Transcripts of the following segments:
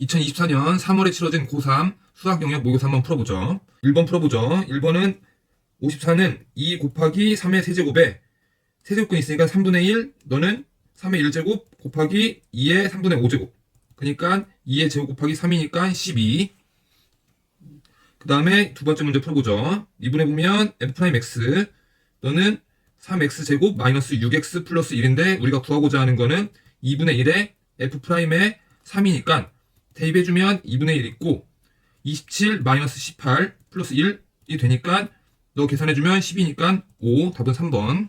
2024년 3월에 치러진 고3 수학 영역 모의고사 한번 풀어보죠. 1번 풀어보죠. 1번은 54는 2 곱하기 3의 세제곱에 세제곱근이 있으니까 3분의 1, 너는 3의 1제곱 곱하기 2의 3분의 5제곱. 그러니까 2의 제곱 곱하기 3이니까 12. 그 다음에 두 번째 문제 풀어보죠. 2분에 보면 f'x, 너는 3x제곱 마이너스 6x 플러스 1인데 우리가 구하고자 하는 거는 2분의 1에 f'의 3이니까 대입해주면 2분의 1 있고 27 마이너스 18 플러스 1이 되니까 너 계산해주면 10이니까 5. 답은 3번.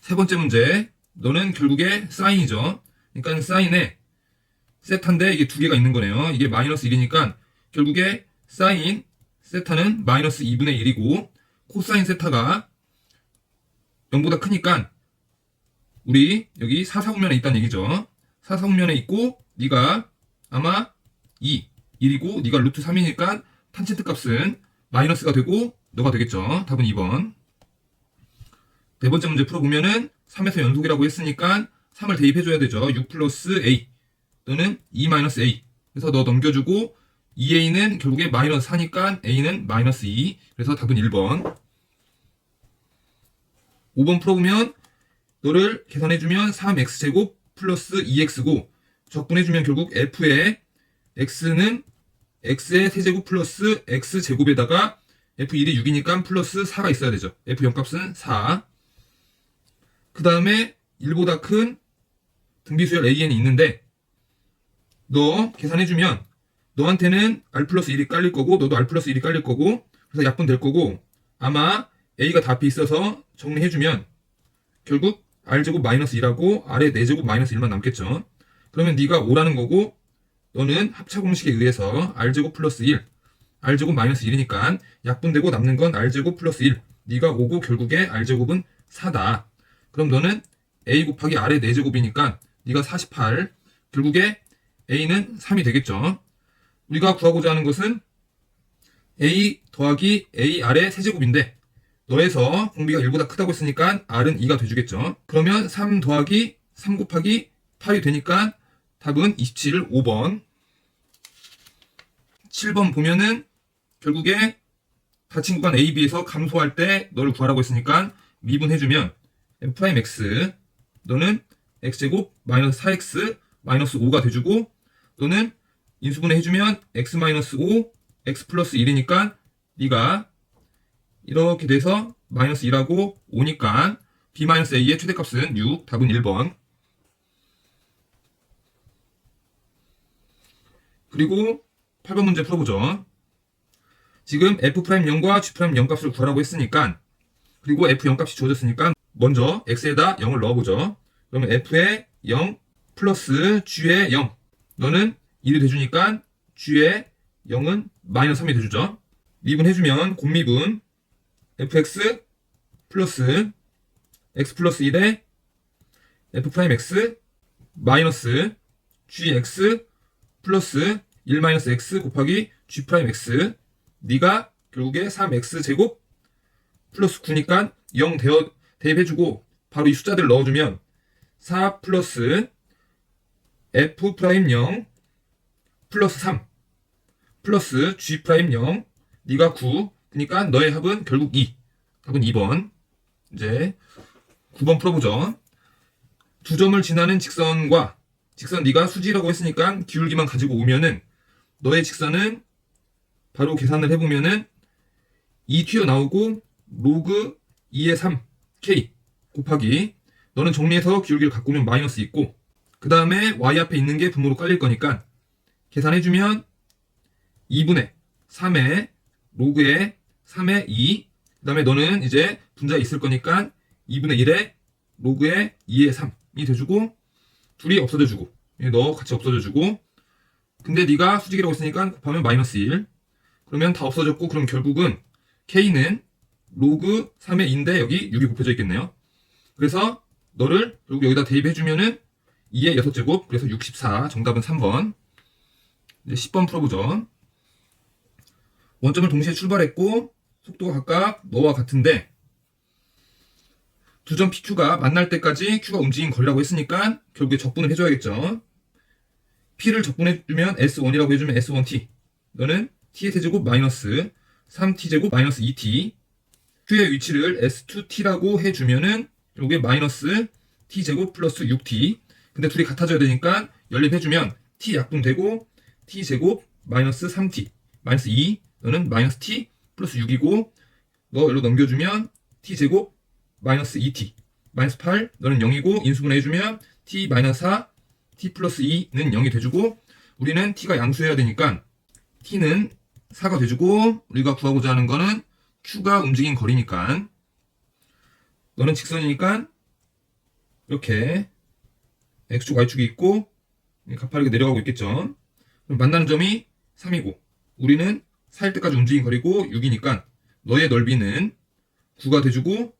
세 번째 문제. 너는 결국에 사인이죠. 그러니까 사인에 세타인데 이게 두 개가 있는 거네요. 이게 마이너스 1이니까 결국에 사인 세타는 마이너스 2분의 1이고 코사인 세타가 0보다 크니까 우리 여기 사사분면에 있다는 얘기죠. 사사분면에 있고 네가 아마 1이고 네가 루트 3이니까 탄젠트 값은 마이너스가 되고 너가 되겠죠. 답은 2번. 네 번째 문제 풀어보면은 3에서 연속이라고 했으니까 3을 대입해줘야 되죠. 6 플러스 A 또는 2 마이너스 A. 그래서 너 넘겨주고 2A는 결국에 마이너스 4니까 A는 마이너스 2. 그래서 답은 1번. 5번 풀어보면 너를 계산해주면 3x제곱 플러스 2x고 적분해주면 결국 f의 x는 x의 세제곱 플러스 x제곱에다가 f1이 6이니까 플러스 4가 있어야 되죠. f0 값은 4. 그 다음에 1보다 큰 등비수열 an이 있는데 너 계산해주면 너한테는 r 플러스 1이 깔릴 거고 너도 r 플러스 1이 깔릴 거고 그래서 약분될 거고 아마 a가 다 앞에 있어서 정리해주면 결국 r제곱 마이너스 2라고 r의 4제곱 마이너스 1만 남겠죠. 그러면 네가 5라는 거고 너는 합차 공식에 의해서 r제곱 플러스 1 r제곱 마이너스 1이니까 약분되고 남는 건 r제곱 플러스 1 네가 5고 결국에 r제곱은 4다. 그럼 너는 a 곱하기 r의 4제곱이니까 네가 48 결국에 a는 3이 되겠죠. 우리가 구하고자 하는 것은 a 더하기 ar의 세제곱인데 너에서 공비가 1보다 크다고 했으니까 r은 2가 돼주겠죠. 그러면 3 더하기 3 곱하기 8이 되니까 답은 27, 5번. 7번 보면은 결국에 닫힌 구간 A, B에서 감소할 때 너를 구하라고 했으니까 미분해주면 f'x 너는 x제곱 마이너스 4x 마이너스 5가 돼주고 너는 인수분해 해주면 x 마이너스 5 x 플러스 1이니까 네가 이렇게 돼서 마이너스 2라고 5니까 b 마이너스 a의 최대값은 6. 답은 1번. 그리고 8번 문제 풀어보죠. 지금 f'0과 g'0 값을 구하라고 했으니까 그리고 f0 값이 주어졌으니까 먼저 x에다 0을 넣어보죠. 그러면 f의 0 플러스 g의 0 너는 1이 돼주니까 g의 0은 마이너스 3이 돼주죠. 미분해주면 곱미분 fx 플러스 x 플러스 1에 f'x 마이너스 gx 플러스 1 마이너스 x 곱하기 g'x 네가 결국에 3x제곱 플러스 9니까 0 대입해주고 바로 이 숫자들을 넣어주면 4 플러스 f'0 플러스 3 플러스 g'0 네가 9 그러니까 너의 합은 결국 2. 답은 2번. 이제 9번 풀어보죠. 두 점을 지나는 직선과 직선 네가 수직이라고 했으니까 기울기만 가지고 오면은 너의 직선은 바로 계산을 해보면은 2 튀어나오고 로그 2의 3 k 곱하기 너는 정리해서 기울기를 갖고 오면 마이너스 있고 그 다음에 y 앞에 있는 게 분모로 깔릴 거니까 계산해주면 2분의 3의 로그의 3의 2 그 다음에 너는 이제 분자에 있을 거니까 2분의 1의 로그의 2의 3이 돼주고 둘이 없어져주고 너 같이 없어져주고 근데 네가 수직이라고 했으니까 곱하면 마이너스 1 그러면 다 없어졌고 그럼 결국은 k는 로그 3의 2인데 여기 6이 곱해져 있겠네요. 그래서 너를 결국 여기다 대입해주면은 2의 6제곱 그래서 64 정답은 3번. 이제 10번 풀어보죠. 원점을 동시에 출발했고 속도가 각각 너와 같은데 두 점 PQ가 만날 때까지 Q가 움직인 거리라고 했으니까 결국에 적분을 해줘야겠죠. p를 적분해주면 s1이라고 해주면 s1t. 너는 t의 세제곱 마이너스 3t제곱 마이너스 2t. q의 위치를 s2t라고 해주면은 요게 마이너스 t제곱 플러스 6t. 근데 둘이 같아져야 되니까 연립해주면 t 약분되고 t제곱 마이너스 3t 마이너스 2. 너는 마이너스 t 플러스 6이고 너 여기로 넘겨주면 t제곱 마이너스 2t 마이너스 8. 너는 0이고 인수분해해주면 t 마이너스 4 t 플러스 2는 0이 돼주고 우리는 t가 양수해야 되니까 t는 4가 돼주고 우리가 구하고자 하는 거는 q가 움직인 거리니까 너는 직선이니까 이렇게 x축 y축이 있고 가파르게 내려가고 있겠죠. 그럼 만나는 점이 3이고 우리는 4일 때까지 움직인 거리고 6이니까 너의 넓이는 9가 돼주고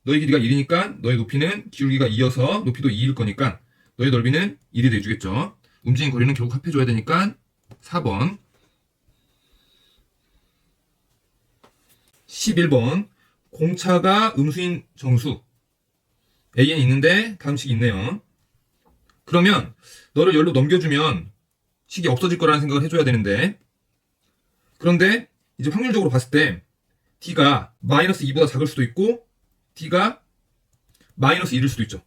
너의 길이가 1이니까 너의 높이는 기울기가 2여서 높이도 2일 거니까 너의 넓이는 1이 돼주겠죠. 움직인 거리는 결국 합해줘야 되니까 4번. 11번 공차가 음수인 정수 AN이 있는데 다음 식이 있네요. 그러면 너를 열로 넘겨주면 식이 없어질 거라는 생각을 해줘야 되는데 그런데 이제 확률적으로 봤을 때 D가 마이너스 2보다 작을 수도 있고 D가 마이너스 1일 수도 있죠.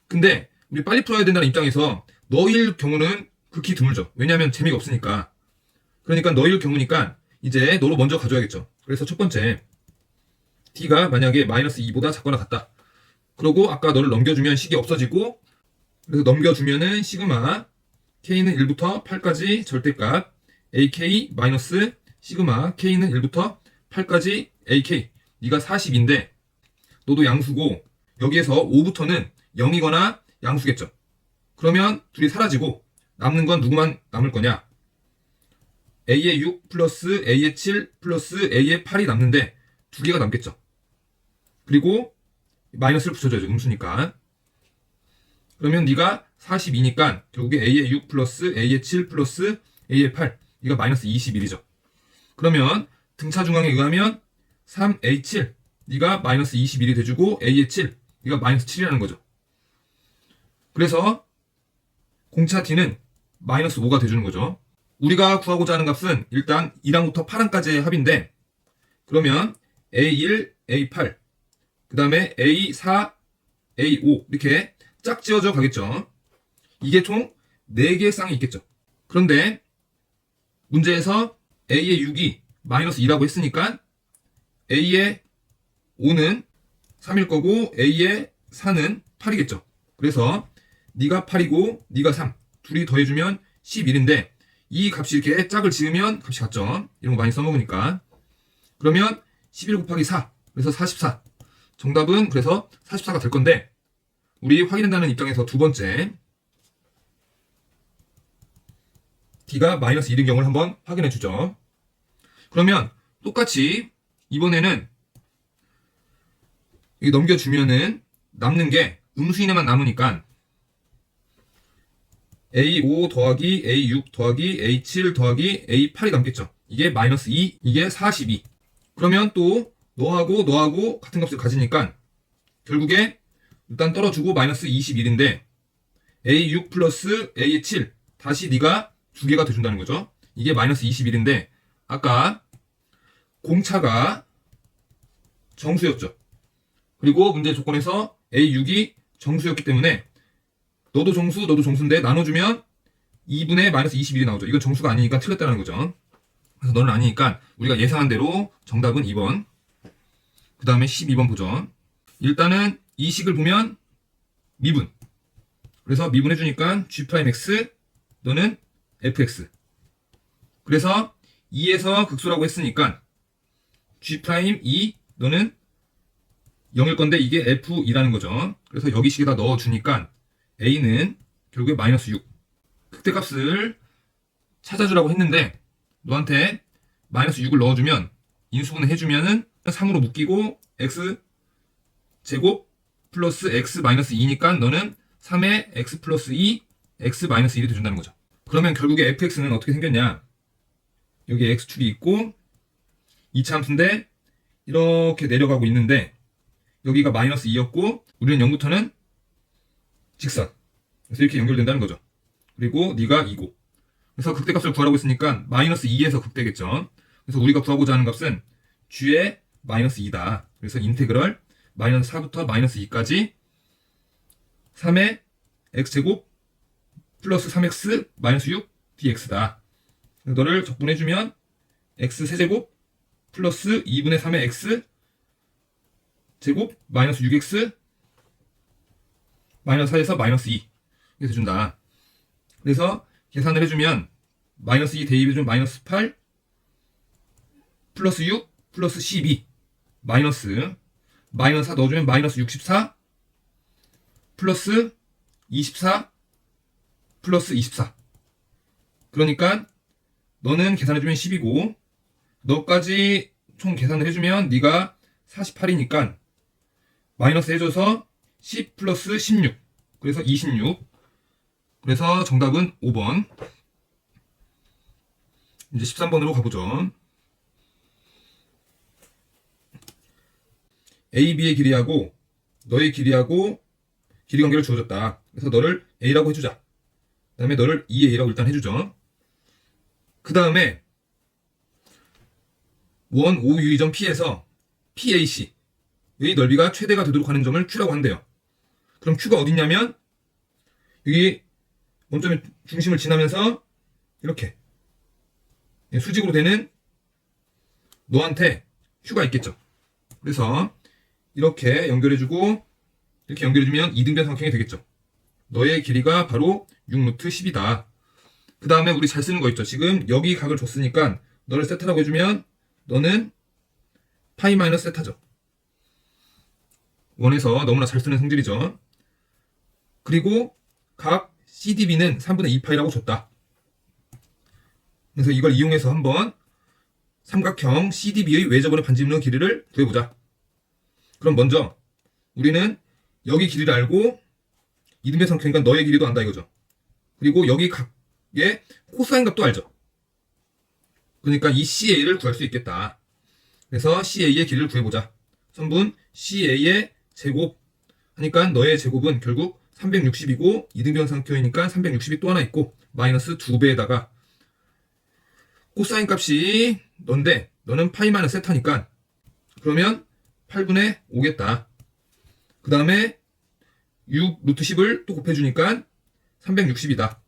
근데 우리 빨리 풀어야 된다는 입장에서 너일 경우는 극히 드물죠. 왜냐하면 재미가 없으니까. 그러니까 너일 경우니까 이제 너로 먼저 가져야겠죠. 그래서 첫 번째 D가 만약에 마이너스 2보다 작거나 같다. 그러고 아까 너를 넘겨주면 식이 없어지고 그래서 넘겨주면은 시그마 K는 1부터 8까지 절대값 AK 마이너스 시그마 K는 1부터 8까지 AK 네가 40인데 너도 양수고 여기에서 5부터는 0이거나 양수겠죠. 그러면 둘이 사라지고 남는 건 누구만 남을 거냐? A의 6 플러스 A의 7 플러스 A의 8이 남는데 두 개가 남겠죠. 그리고 마이너스를 붙여줘야죠. 음수니까. 그러면 네가 42니까 결국에 A의 6 플러스 A의 7 플러스 A의 8 이가 마이너스 21이죠. 그러면 등차 중앙에 의하면 3A7 네가 마이너스 21이 돼주고 A의 7 네가 마이너스 7이라는 거죠. 그래서 공차 T는 마이너스 5가 돼주는 거죠. 우리가 구하고자 하는 값은 일단 2항부터 8항까지의 합인데 그러면 A1, A8 그 다음에 A4, A5 이렇게 짝지어져 가겠죠. 이게 총 4개의 쌍이 있겠죠. 그런데 문제에서 A의 6이 마이너스 2라고 했으니까 A의 5는 3일 거고 A의 4는 8이겠죠. 그래서 네가 8이고 네가 3 둘이 더해주면 11인데 이 값이 이렇게 짝을 지으면 값이 같죠. 이런 거 많이 써먹으니까. 그러면 11 곱하기 4 그래서 44 정답은 그래서 44가 될 건데 우리 확인한다는 입장에서 두 번째 D가 마이너스 1인 경우를 한번 확인해 주죠. 그러면 똑같이 이번에는 여기 넘겨주면은 남는 게 음수인에만 남으니까 A5 더하기 A6 더하기 A7 더하기 A8이 남겠죠. 이게 마이너스 2, 이게 42. 그러면 또 너하고 같은 값을 가지니까 결국에 일단 떨어주고 마이너스 21인데 A6 플러스 A7 다시 네가 두 개가 돼준다는 거죠. 이게 마이너스 21인데 아까 공차가 정수였죠. 그리고 문제 조건에서 A6이 정수였기 때문에 너도 정수, 너도 정수인데 나눠주면 2분의 마이너스 21이 나오죠. 이건 정수가 아니니까 틀렸다는 거죠. 그래서 너는 아니니까 우리가 예상한 대로 정답은 2번. 그 다음에 12번 보죠. 일단은 이 식을 보면 미분. 그래서 미분해주니까 G'X 너는 fx. 그래서 2에서 극소라고 했으니까 G'2 너는 0일 건데 이게 F이라는 거죠. 그래서 여기 식에다 넣어주니까 A는 결국에 마이너스 6. 극대값을 찾아주라고 했는데 너한테 마이너스 6을 넣어주면 인수분해 해주면은 3으로 묶이고 X 제곱 플러스 X 마이너스 2니까 너는 3의 X 플러스 2 X 마이너스 1이 돼준다는 거죠. 그러면 결국에 fx는 어떻게 생겼냐? 여기 x축이 있고 2차 함수인데 이렇게 내려가고 있는데 여기가 마이너스 2였고 우리는 0부터는 직선. 그래서 이렇게 연결된다는 거죠. 그리고 네가 2고. 그래서 극대값을 구하라고 했으니까 마이너스 2에서 극대겠죠. 그래서 우리가 구하고자 하는 값은 g의 마이너스 2다. 그래서 인테그럴 마이너스 4부터 마이너스 2까지 3의 x제곱 플러스 3x 마이너스 6 dx다. 너를 적분해주면 x 세제곱 플러스 2분의 3의 x 제곱 마이너스 6x 마이너스 4에서 마이너스 2 이렇게 돼준다. 그래서 계산을 해주면 마이너스 2 대입해주면 마이너스 8 플러스 6 플러스 12 마이너스 4 넣어주면 마이너스 64 플러스 24 플러스 24. 그러니까 너는 계산해주면 10이고 너까지 총 계산을 해주면 네가 48이니까 마이너스 해줘서 10 플러스 16 그래서 26. 그래서 정답은 5번. 이제 13번으로 가보죠. A, B의 길이하고 너의 길이하고 길이 관계를 주어졌다. 그래서 너를 A라고 해주자. 그 다음에 너를 2A라고 일단 해주죠. 그 다음에 원 O 유의점 P에서 PAC의 넓이가 최대가 되도록 하는 점을 Q라고 한대요. 그럼 Q가 어딨냐면 여기 원점의 중심을 지나면서 이렇게 수직으로 되는 너한테 Q가 있겠죠. 그래서 이렇게 연결해주고 이렇게 연결해주면 이등변 삼각형이 되겠죠. 너의 길이가 바로 6루트 10이다. 그 다음에 우리 잘 쓰는 거 있죠. 지금 여기 각을 줬으니까 너를 세타라고 해주면 너는 파이 마이너스 세타죠. 원에서 너무나 잘 쓰는 성질이죠. 그리고 각 CDB는 3분의 2파이라고 줬다. 그래서 이걸 이용해서 한번 삼각형 CDB의 외접원의 반지름의 길이를 구해보자. 그럼 먼저 우리는 여기 길이를 알고 이등변 삼각형이니까 너의 길이도 안다 이거죠. 그리고 여기 각의 코사인 값도 알죠. 그러니까 이 CA를 구할 수 있겠다. 그래서 CA의 길이를 구해보자. 선분 CA의 제곱 하니까 너의 제곱은 결국 360이고 이등변 삼각형이니까 360이 또 하나 있고 마이너스 2배에다가 코사인 값이 넌데 너는 파이 마이너스 세타니까 그러면 8분의 5겠다. 그 다음에 6 루트 10을 또 곱해주니까 360이다.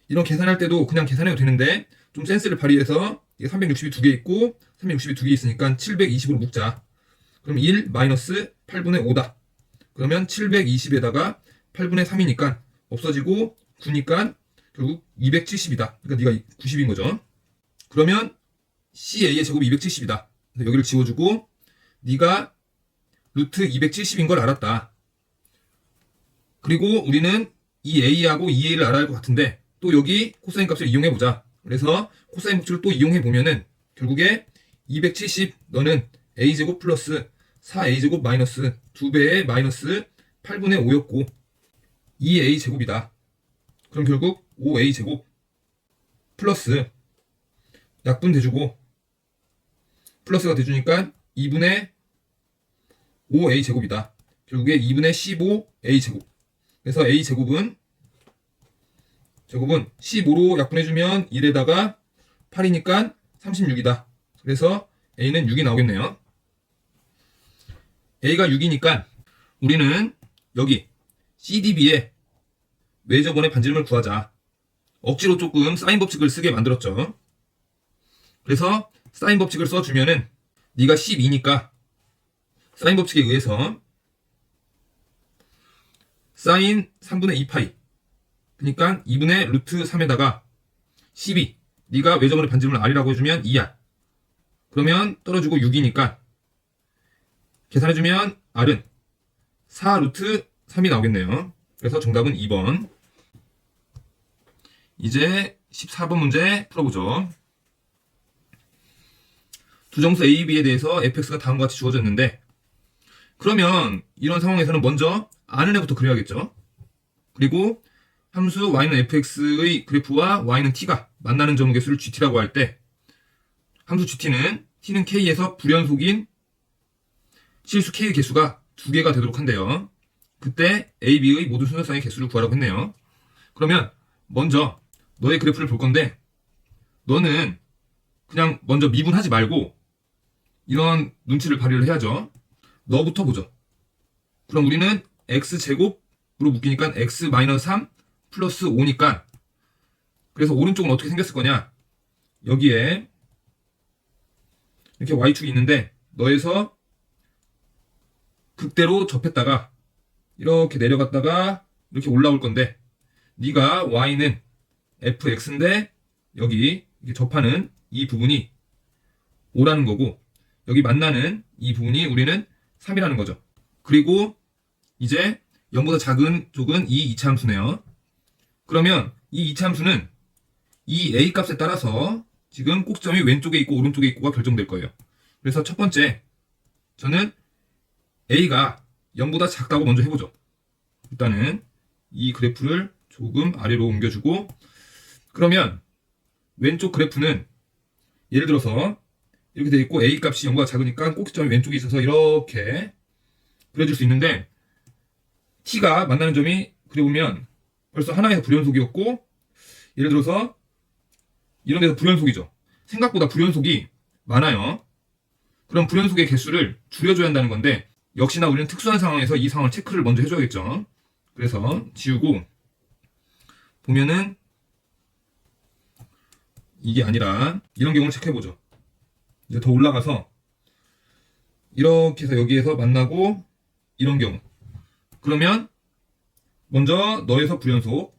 이런 계산할 때도 그냥 계산해도 되는데 좀 센스를 발휘해서 이게 360이 두 개 있고 360이 두 개 있으니까 720으로 묶자. 그럼 1 마이너스 8분의 5다. 그러면 720에다가 8분의 3이니까 없어지고 9니까 결국 270이다. 그러니까 네가 90인 거죠. 그러면 CA의 제곱이 270이다. 여기를 지워주고 네가 루트 270인 걸 알았다. 그리고 우리는 이 A하고 이 A를 알아야 할 것 같은데 또 여기 코사인 값을 이용해보자. 그래서 코사인 법칙을 또 이용해보면은 결국에 270 너는 A제곱 플러스 4A제곱 마이너스 2배의 마이너스 8분의 5였고 2A제곱이다. 그럼 결국 5A제곱 플러스 약분 대주고 플러스가 돼주니까 2분의 5A제곱이다. 결국에 2분의 15A제곱. 그래서 A제곱은 15로 약분해주면 1에다가 8이니까 36이다. 그래서 A는 6이 나오겠네요. A가 6이니까 우리는 여기 CDB의 외접원의 반지름을 구하자. 억지로 조금 사인 법칙을 쓰게 만들었죠. 그래서 사인 법칙을 써주면은 네가 12니까 사인 법칙에 의해서 사인 3분의 2파이 그러니까 2분의 루트 3에다가 12 네가 외접원의 반지름을 R이라고 해주면 2R 그러면 떨어지고 6이니까 계산해주면 R은 4 루트 3이 나오겠네요. 그래서 정답은 2번. 이제 14번 문제 풀어보죠. 두 정수 A, B에 대해서 fx가 다음과 같이 주어졌는데 그러면 이런 상황에서는 먼저 아는 애부터 그려야겠죠. 그리고 함수 y는 fx의 그래프와 y는 t가 만나는 점의 개수를 gt라고 할 때 함수 gt는 t는 k에서 불연속인 실수 k의 개수가 2개가 되도록 한대요. 그때 a, b의 모든 순서상의 개수를 구하라고 했네요. 그러면 먼저 너의 그래프를 볼 건데 너는 그냥 먼저 미분하지 말고 이런 눈치를 발휘를 해야죠. 너부터 보죠. 그럼 우리는 x제곱으로 묶이니까 x-3 플러스 5니까 그래서 오른쪽은 어떻게 생겼을 거냐? 여기에 이렇게 y축이 있는데 너에서 극대로 접했다가 이렇게 내려갔다가 이렇게 올라올 건데 네가 y는 fx인데 여기 이렇게 접하는 이 부분이 5라는 거고 여기 만나는 이 부분이 우리는 3이라는 거죠. 그리고 이제 0보다 작은 쪽은 이 이차함수네요. 그러면 이 이차함수는 이 a 값에 따라서 지금 꼭점이 왼쪽에 있고 오른쪽에 있고가 결정될 거예요. 그래서 첫 번째 저는 a가 0보다 작다고 먼저 해보죠. 일단은 이 그래프를 조금 아래로 옮겨주고 그러면 왼쪽 그래프는 예를 들어서 이렇게 돼 있고 a 값이 0보다 작으니까 꼭지점이 왼쪽에 있어서 이렇게 그려줄 수 있는데 t가 만나는 점이 그려보면 벌써 하나에서 불연속이었고 예를 들어서 이런 데서 불연속이죠. 생각보다 불연속이 많아요. 그럼 불연속의 개수를 줄여줘야 한다는 건데 역시나 우리는 특수한 상황에서 이 상황을 체크를 먼저 해줘야겠죠. 그래서 지우고 보면은 이게 아니라 이런 경우를 체크해보죠. 이제 더 올라가서 이렇게 해서 여기에서 만나고 이런 경우 그러면 먼저 너에서 불연속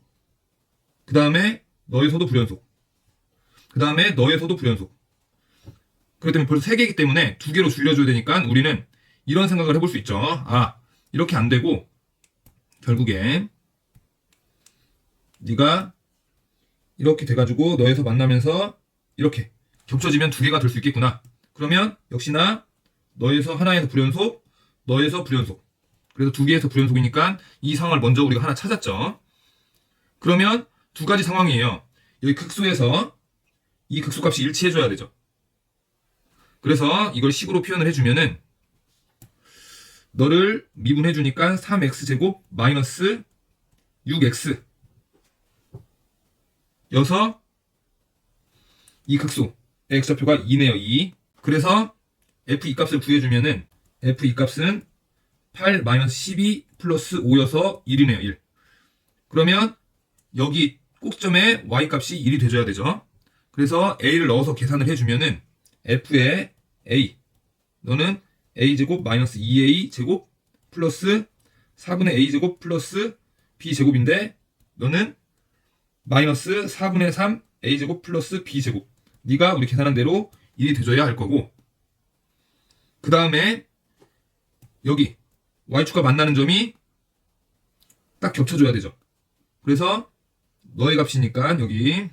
그 다음에 너에서도 불연속 그 다음에 너에서도 불연속 그렇기 때문에 벌써 3개이기 때문에 2개로 줄여줘야 되니까 우리는 이런 생각을 해볼 수 있죠. 아 이렇게 안 되고 결국에 네가 이렇게 돼가지고 너에서 만나면서 이렇게 겹쳐지면 2개가 될 수 있겠구나. 그러면 역시나 너에서 하나에서 불연속 너에서 불연속 그래서 2개에서 불연속이니까 이 상황을 먼저 우리가 하나 찾았죠. 그러면 2가지 상황이에요. 여기 극소에서 이 극소값이 일치해줘야 되죠. 그래서 이걸 식으로 표현을 해주면은 너를 미분해주니까 3x제곱 마이너스 6x 여서 이 극소 x좌표가 2네요. 2. 그래서 f2 값을 구해주면은 f2 값은 8-12 플러스 5여서 1이네요. 1. 그러면 여기 꼭점에 y 값이 1이 돼줘야 되죠. 그래서 a를 넣어서 계산을 해주면은 f의 a 너는 a제곱 마이너스 2a 제곱 플러스 4분의 a제곱 플러스 b제곱인데 너는 마이너스 4분의 3 a제곱 플러스 b제곱 네가 우리 계산한 대로 1이 돼줘야 할 거고 그 다음에 여기 y축과 만나는 점이 딱 겹쳐줘야 되죠. 그래서 너의 값이니까 여기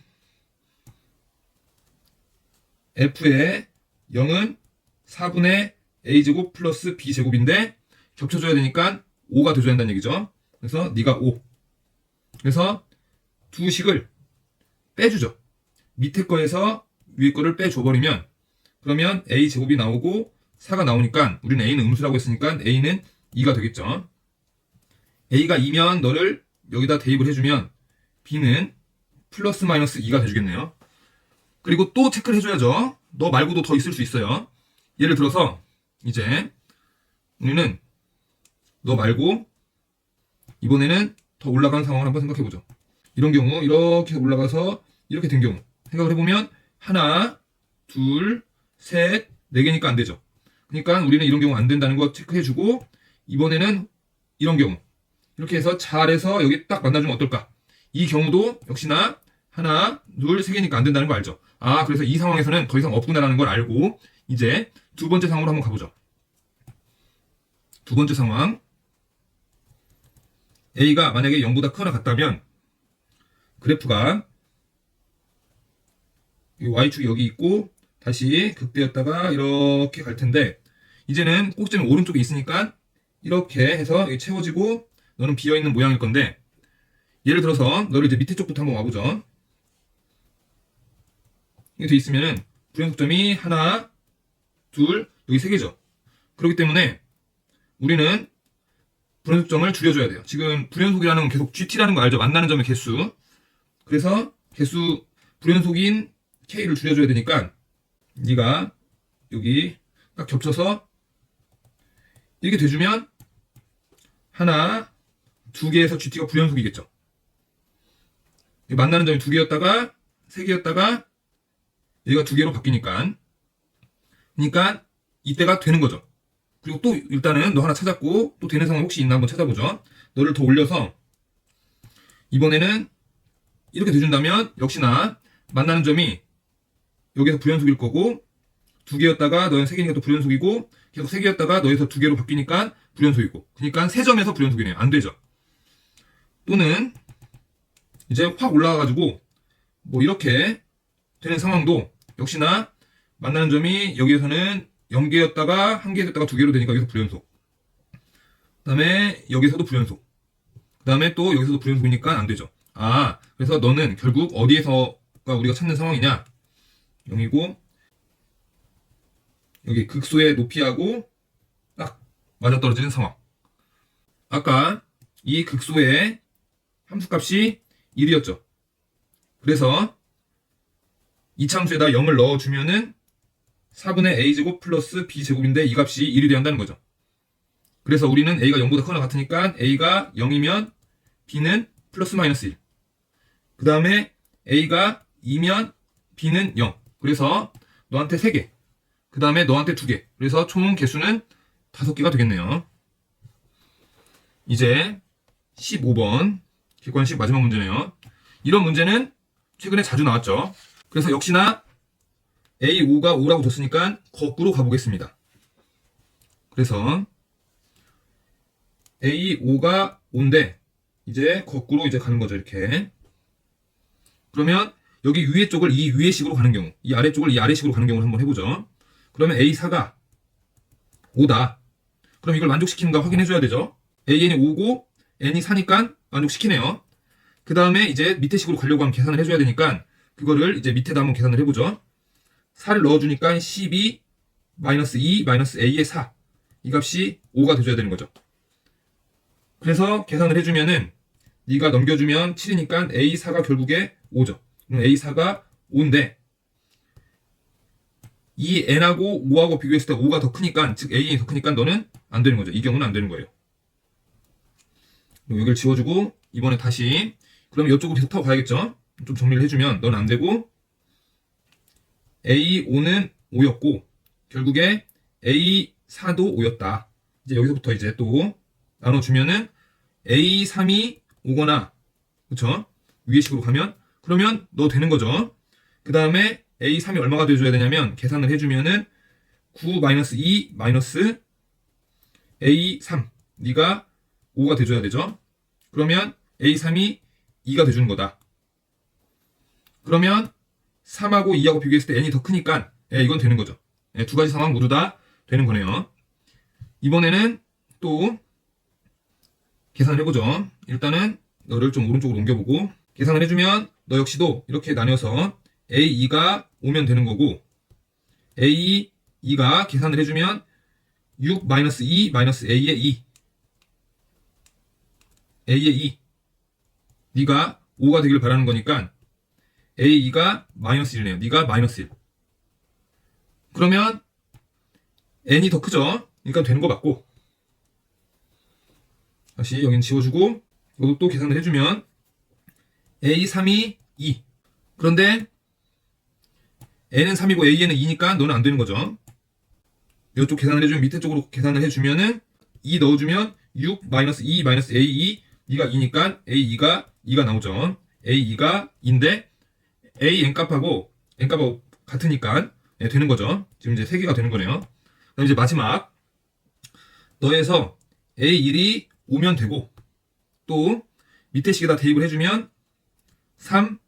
f의 0은 4분의 a제곱 플러스 b제곱인데 겹쳐줘야 되니까 5가 돼줘야 한다는 얘기죠. 그래서 네가 5 그래서 두 식을 빼주죠. 밑에 거에서 위에 거를 빼줘버리면 그러면 a제곱이 나오고 4가 나오니까 우리는 a는 음수라고 했으니까 a는 2가 되겠죠. a가 2면 너를 여기다 대입을 해주면 b는 플러스 마이너스 2가 돼주겠네요. 그리고 또 체크를 해줘야죠. 너 말고도 더 있을 수 있어요. 예를 들어서 이제 우리는 너 말고 이번에는 더 올라간 상황을 한번 생각해보죠. 이런 경우 이렇게 올라가서 이렇게 된 경우 생각을 해보면 하나, 둘, 셋, 4개니까 안 되죠. 그러니까 우리는 이런 경우 안 된다는 거 체크해주고 이번에는 이런 경우 이렇게 해서 잘해서 여기 딱 만나주면 어떨까? 이 경우도 역시나 하나, 둘, 3개니까 안 된다는 거 알죠? 아 그래서 이 상황에서는 더 이상 없구나라는 걸 알고 이제 두 번째 상황으로 한번 가보죠. 두 번째 상황 a가 만약에 0보다 크거나 같다면 그래프가 y축이 여기 있고 다시 극대였다가 이렇게 갈 텐데 이제는 꼭지는 오른쪽에 있으니까 이렇게 해서 여기 채워지고 너는 비어있는 모양일 건데 예를 들어서 너를 이제 밑에 쪽부터 한번 와보죠. 이게 돼 있으면은 불연속점이 하나, 둘, 여기 3개죠. 그렇기 때문에 우리는 불연속점을 줄여줘야 돼요. 지금 불연속이라는 건 계속 GT라는 거 알죠? 만나는 점의 개수. 그래서 개수 불연속인 K를 줄여줘야 되니까 네가 여기 딱 겹쳐서 이렇게 돼주면 하나, 두 개에서 GT가 불연속이겠죠. 만나는 점이 두 개였다가 세 개였다가 얘가 두 개로 바뀌니까 그러니까 이때가 되는 거죠. 그리고 또 일단은 너 하나 찾았고 또 되는 상황 혹시 있나 한번 찾아보죠. 너를 더 올려서 이번에는 이렇게 돼준다면 역시나 만나는 점이 여기서 불연속일 거고 두 개였다가 너는 세 개니까 또 불연속이고 계속 세 개였다가 너에서 두 개로 바뀌니까 불연속이고 그러니까 세 점에서 불연속이네요. 안 되죠. 또는 이제 확 올라와가지고 뭐 이렇게 되는 상황도 역시나 만나는 점이 여기에서는 0개였다가 1개였다가 2개로 되니까 여기서 불연속. 그 다음에 여기서도 불연속. 그 다음에 또 여기서도 불연속이니까 안 되죠. 아, 그래서 너는 결국 어디에서가 우리가 찾는 상황이냐? 0이고 여기 극소의 높이하고 딱 맞아떨어지는 상황. 아까 이 극소의 함수값이 1이었죠. 그래서 이참수에다 0을 넣어주면은 4분의 a제곱 플러스 b제곱인데 이 값이 1이 돼야 한다는 거죠. 그래서 우리는 a가 0보다 크거나 같으니까 a가 0이면 b는 플러스 마이너스 1. 그 다음에 a가 2면 b는 0. 그래서 너한테 3개. 그 다음에 너한테 2개. 그래서 총 개수는 5개가 되겠네요. 이제 15번 객관식 마지막 문제네요. 이런 문제는 최근에 자주 나왔죠. 그래서 역시나 A5가 5라고 줬으니까 거꾸로 가보겠습니다. 그래서 A5가 5인데 이제 거꾸로 이제 가는 거죠. 이렇게. 그러면 여기 위에 쪽을 이 위에 식으로 가는 경우, 이 아래 쪽을 이 아래 식으로 가는 경우를 한번 해보죠. 그러면 A4가 5다. 그럼 이걸 만족시키는가 확인해줘야 되죠. AN이 5고 N이 4니까 만족시키네요. 그 다음에 이제 밑에 식으로 가려고 하면 계산을 해줘야 되니까 그거를 이제 밑에다 한번 계산을 해보죠. 4를 넣어주니까 12 마이너스 2 마이너스 A의 4. 이 값이 5가 돼줘야 되는 거죠. 그래서 계산을 해주면은 네가 넘겨주면 7이니까 A4가 결국에 5죠. 그럼 A4가 5인데 이 N하고 5하고 비교했을 때 5가 더 크니까 즉 A이 더 크니까 너는 안 되는 거죠. 이 경우는 안 되는 거예요. 여기를 지워주고 이번에 다시 그럼 이쪽으로 계속 타고 가야겠죠. 좀 정리를 해주면 넌 안 되고 A5는 5였고 결국에 A4도 5였다. 이제 여기서부터 이제 또 나눠주면은 A3이 5거나 그쵸? 위에 식으로 가면 그러면 너 되는 거죠. 그 다음에 A3이 얼마가 돼줘야 되냐면 계산을 해주면은 9-2 마이너스 A3 네가 5가 돼줘야 되죠. 그러면 A3이 2가 돼주는 거다. 그러면 3하고 2하고 비교했을 때 n이 더 크니까 이건 되는 거죠. 두 가지 상황 모두 다 되는 거네요. 이번에는 또 계산을 해보죠. 일단은 너를 좀 오른쪽으로 옮겨보고 계산을 해주면 너 역시도 이렇게 나뉘어서 A2가 오면 되는 거고 A2가 계산을 해주면 6 마이너스 2 마이너스 A의 2 A의 2 네가 5가 되길 바라는 거니까 A2가 마이너스 1이네요. 네가 마이너스 1. 그러면 n이 더 크죠? 그러니까 되는 거 맞고 다시 여긴 지워주고 이것도 또 계산을 해주면 A3이 2. 그런데 n은 3이고 A는 2니까 너는 안 되는 거죠. 이쪽 계산을 해주면 밑에 쪽으로 계산을 해주면은 2 넣어주면 6 마이너스 2 마이너스 A2 2가 2니까 A2가 2가 나오죠. A2가 2인데 A n값하고 n값하고 같으니까 되는 거죠. 지금 이제 3개가 되는 거네요. 그럼 이제 마지막 너에서 A1이 오면 되고 또 밑에 식에다 대입을 해주면 3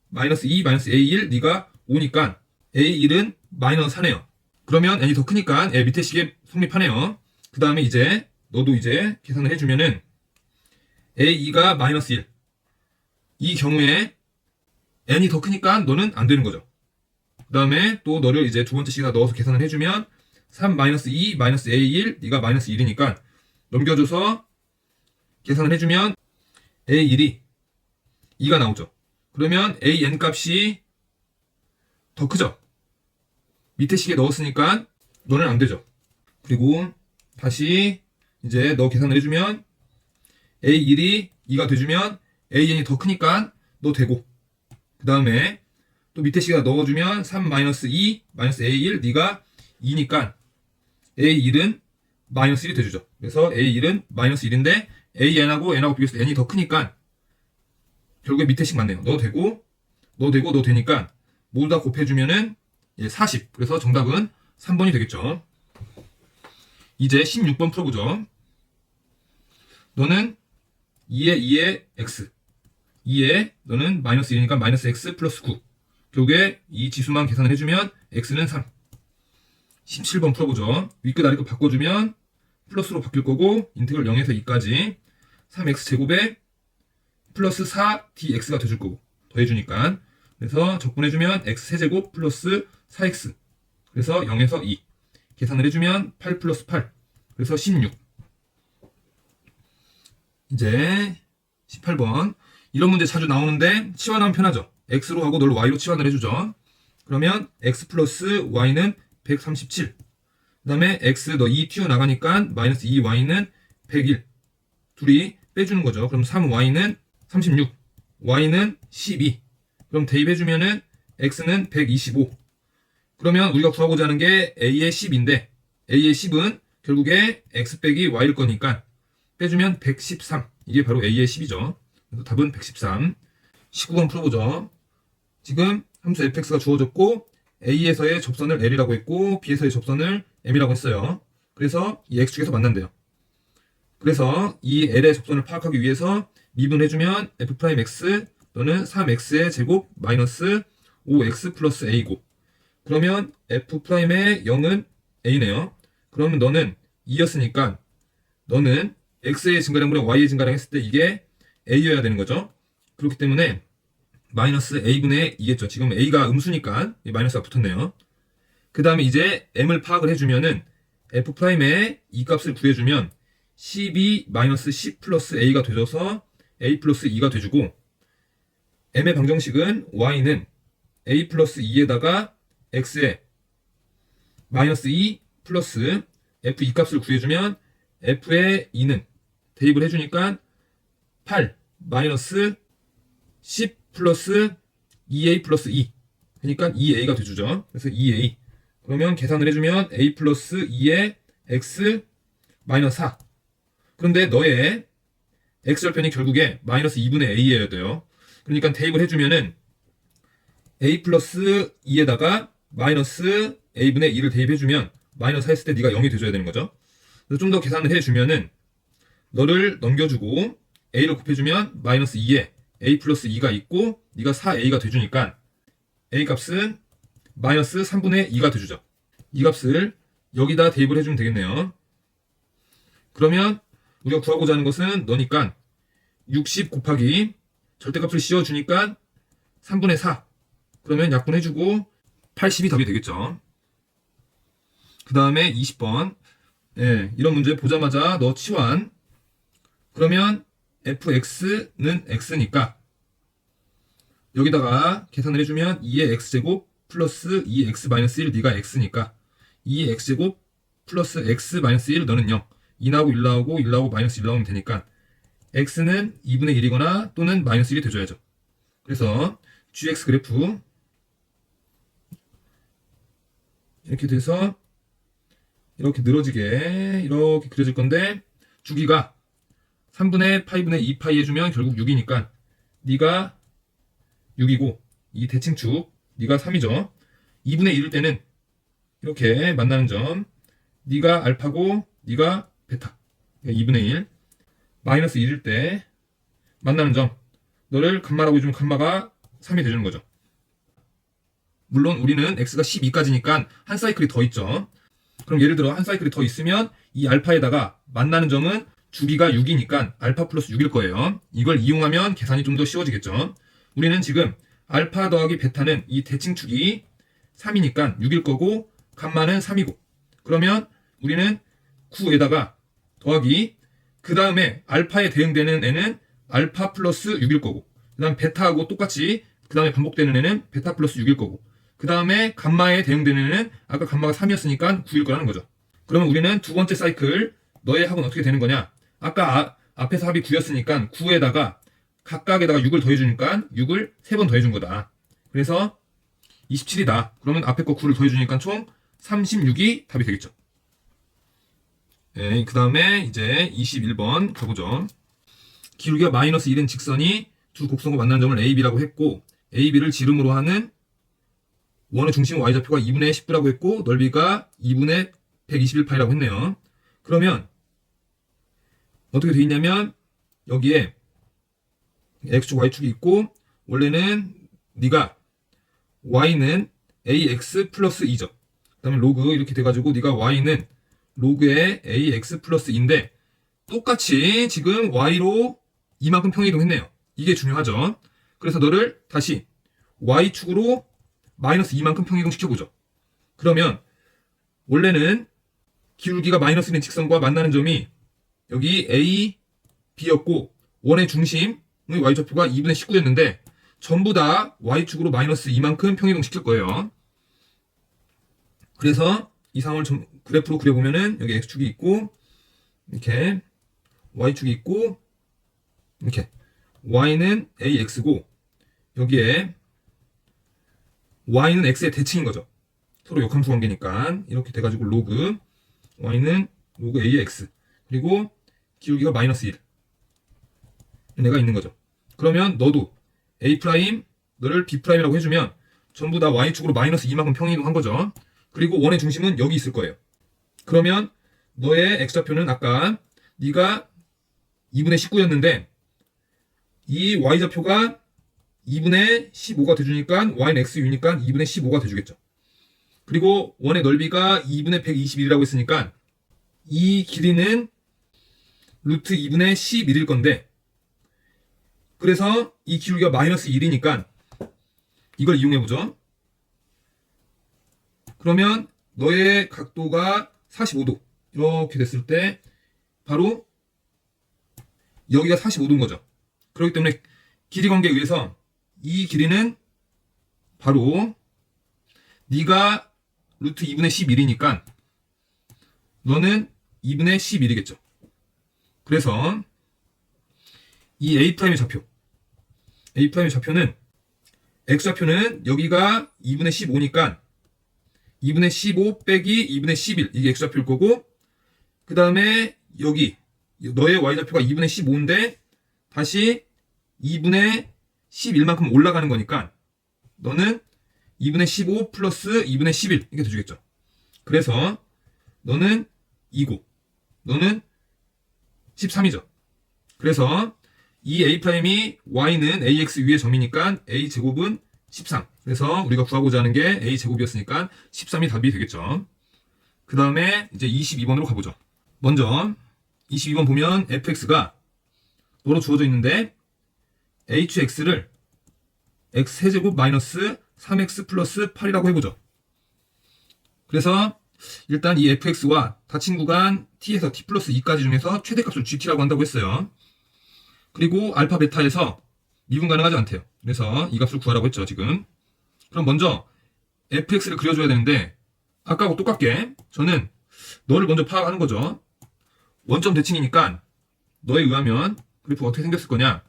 마이너스 2 마이너스 A1 네가 5니까 A1은 마이너스 4네요. 그러면 n이 더 크니까 밑에 식에 성립하네요. 그 다음에 이제 너도 이제 계산을 해주면은 A2가 마이너스 1. 이 경우에 n이 더 크니까 너는 안 되는 거죠. 그 다음에 또 너를 이제 두 번째 식에다 넣어서 계산을 해주면 3 마이너스 2 마이너스 A1 네가 마이너스 1이니까 넘겨줘서 계산을 해주면 A1이 2가 나오죠. 그러면 an 값이 더 크죠? 밑에 식에 넣었으니까 너는 안 되죠. 그리고 다시 이제 너 계산을 해주면 A1이 2가 돼주면 AN이 더 크니까 너 되고, 그 다음에 또 밑에 식에다 넣어주면 3-2 A1 네가 2니까 A1은 마이너스 1이 돼주죠. 그래서 A1은 마이너스 1인데 AN하고 N하고 비교해서 N이 더 크니까 결국에 밑에 식 맞네요. 너 되고 너 되니까 모두 다 곱해주면은 40. 그래서 정답은 3번이 되겠죠. 이제 16번 풀어보죠. 너는 2에 2에 x, 2에 너는 마이너스 1이니까 마이너스 x 플러스 9. 결국에 이 지수만 계산을 해주면 x는 3. 17번 풀어보죠. 윗끝 아래끝 바꿔주면 플러스로 바뀔 거고 인테그럴 0에서 2까지 3x제곱에 플러스 4dx가 돼줄 거고 더해주니까, 그래서 적분해주면 x세제곱 플러스 4x, 그래서 0에서 2 계산을 해주면 8 플러스 8, 그래서 16. 이제 18번 이런 문제 자주 나오는데 치환하면 편하죠. x로 하고 너를 y로 치환을 해주죠. 그러면 x 플러스 y는 137. 그 다음에 x 너 2 튀어나가니까 마이너스 2y는 101. 둘이 빼주는 거죠. 그럼 3y는 36, y는 12. 그럼 대입해주면은 x는 125. 그러면 우리가 구하고자 하는 게 a의 10인데 a의 10은 결국에 x 빼기 y일 거니까 빼주면 113. 이게 바로 a의 10이죠. 그래서 답은 113. 19번 풀어보죠. 지금 함수 fx가 주어졌고 a에서의 접선을 l이라고 했고 b에서의 접선을 m이라고 했어요. 그래서 이 x축에서 만난대요. 그래서 이 l의 접선을 파악하기 위해서 미분해주면 f'x 너는 3x의 제곱 마이너스 5x 플러스 a고, 그러면 f'의 0은 a네요. 그러면 너는 2였으니까 너는 x의 증가량분의 y의 증가량 했을 때 이게 a여야 되는 거죠. 그렇기 때문에 마이너스 a분의 2겠죠. 지금 a가 음수니까 마이너스가 붙었네요. 그 다음에 이제 m을 파악을 해주면은 f'의 이 값을 구해주면 12 마이너스 10 플러스 a가 돼줘서 a 플러스 2가 돼주고, m의 방정식은 y는 a 플러스 2에다가 x에 마이너스 2 플러스 f 2 값을 구해주면 f의 2는 대입을 해주니까 8 마이너스 10 플러스 2a 플러스 2, 그러니까 2a가 돼주죠. 그래서 2a. 그러면 계산을 해주면 a 플러스 2의 x 마이너스 4. 그런데 너의 x절편이 결국에 마이너스 2분의 a여야 돼요. 그러니까 대입을 해주면은 a 플러스 2에다가 마이너스 a분의 2를 대입해주면 마이너스 4 했을 때 네가 0이 돼줘야 되는 거죠. 그래서 좀 더 계산을 해주면은 너를 넘겨주고 a를 곱해주면 마이너스 2에 a 플러스 2가 있고 네가 4a가 돼주니까 a 값은 마이너스 3분의 2가 돼주죠. 이 값을 여기다 대입을 해주면 되겠네요. 그러면 우리가 구하고자 하는 것은 너니까 60 곱하기 절대값을 씌워주니까 3분의 4. 그러면 약분해주고 80이 답이 되겠죠. 그 다음에 20번. 이런 문제 보자마자 너 치환. 그러면 fx는 x니까 여기다가 계산을 해주면 2의 x제곱 플러스 2x 마이너스 1 네가 x니까 2의 x제곱 플러스 x 마이너스 1 너는 0. 2 나오고 1 나오고 1 나오고 마이너스 1 나오면 되니까 x는 2분의 1이거나 또는 마이너스 1이 돼줘야죠. 그래서 gx 그래프 이렇게 돼서 이렇게 늘어지게 이렇게 그려질 건데, 주기가 3분의 파이분의 2파이 해주면 결국 6이니까 네가 6이고 이 대칭축 네가 3이죠. 2분의 1일 때는 이렇게 만나는 점, 네가 알파고 네가 베타, 2분의 1. 마이너스 1일 때 만나는 점, 너를 감마라고 해주면 감마가 3이 돼주는 거죠. 물론 우리는 x가 12까지니까 한 사이클이 더 있죠. 그럼 예를 들어 한 사이클이 더 있으면 이 알파에다가 만나는 점은 주기가 6이니까 알파 플러스 6일 거예요. 이걸 이용하면 계산이 좀 더 쉬워지겠죠. 우리는 지금 알파 더하기 베타는 이 대칭축이 3이니까 6일 거고 감마는 3이고, 그러면 우리는 9에다가 더하기 그 다음에 알파에 대응되는 애는 알파 플러스 6일 거고 그 다음 베타하고 똑같이 그 다음에 반복되는 애는 베타 플러스 6일 거고, 그 다음에 감마에 대응되는 애는 아까 감마가 3이었으니까 9일 거라는 거죠. 그러면 우리는 두 번째 사이클 너의 합은 어떻게 되는 거냐? 아까 앞에서 합이 9였으니까 9에다가 각각에다가 6을 더해주니까 6을 3번 더해준 거다. 그래서 27이다. 그러면 앞에 거 9를 더해주니까 총 36이 답이 되겠죠. 네, 그 다음에 이제 21번 가보죠. 기울기가 마이너스 1인 직선이 두 곡선과 만나는 점을 AB라고 했고, AB를 지름으로 하는 원의 중심 Y좌표가 2분의 19라고 했고, 넓이가 2분의 121파이라고 했네요. 그러면 어떻게 돼 있냐면 여기에 X축, Y축이 있고, 원래는 네가 Y는 AX 플러스 2죠. 그 다음에 로그 이렇게 돼가지고 네가 Y는 로그의 AX 플러스 2인데 똑같이 지금 Y로 이만큼 평이동했네요. 이게 중요하죠. 그래서 너를 다시 Y축으로 마이너스 2만큼 평이동 시켜보죠. 그러면 원래는 기울기가 마이너스 1인 직선과 만나는 점이 여기 A, B였고 원의 중심의 Y좌표가 2분의 19였는데 전부 다 Y축으로 마이너스 2만큼 평이동 시킬 거예요. 그래서 이 상황을 그래프로 그려보면은 여기 X축이 있고 이렇게 Y축이 있고 이렇게 Y는 AX고 여기에 Y는 X의 대칭인 거죠. 서로 역함수 관계니까 이렇게 돼가지고 로그 Y는 로그 AX 그리고 기울기가 마이너스 1 얘가 있는 거죠. 그러면 너도 A' 너를 B'이라고 해주면 전부 다 Y축으로 마이너스 2만큼 평이동한 거죠. 그리고 원의 중심은 여기 있을 거예요. 그러면 너의 X좌표는 아까 네가 2분의 19였는데 이 Y좌표가 2분의 15가 돼주니까 Y는 XU니까 2분의 15가 돼주겠죠. 그리고 원의 넓이가 2분의 121이라고 했으니까 이 길이는 루트 2분의 11일 건데 그래서 이 기울기가 마이너스 1이니까 이걸 이용해보죠. 그러면 너의 각도가 45도 이렇게 됐을 때 바로 여기가 45도인 거죠. 그렇기 때문에 길이 관계에 의해서 이 길이는 바로 네가 루트 2분의 11이니까 너는 2분의 11이겠죠. 그래서 이 A'의 좌표 A'의 좌표는 X좌표는 여기가 2분의 15니까 2분의 15 빼기 2분의 11 이게 X좌표일 거고 그 다음에 여기 너의 Y좌표가 2분의 15인데 다시 2분의 11만큼 올라가는 거니까 너는 2분의 15 플러스 2분의 11 이게 돼주겠죠. 그래서 너는 2고 너는 13이죠. 그래서 이 A'이 Y는 AX 위의 점이니까 A제곱은 13. 그래서 우리가 구하고자 하는 게 A제곱이었으니까 13이 답이 되겠죠. 그 다음에 이제 22번으로 가보죠. 먼저 22번 보면 fx가 너로 주어져 있는데 hx를 x세제곱 마이너스 3x 플러스 8이라고 해보죠. 그래서 일단 이 fx와 닫힌 구간 t에서 t 플러스 2까지 중에서 최대값을 gt라고 한다고 했어요. 그리고 알파 베타에서 미분 가능하지 않대요. 그래서 이 값을 구하라고 했죠 지금. 그럼 먼저 fx를 그려줘야 되는데 아까하고 똑같게 저는 너를 먼저 파악하는 거죠. 원점 대칭이니까 너에 의하면 그래프가 어떻게 생겼을 거냐,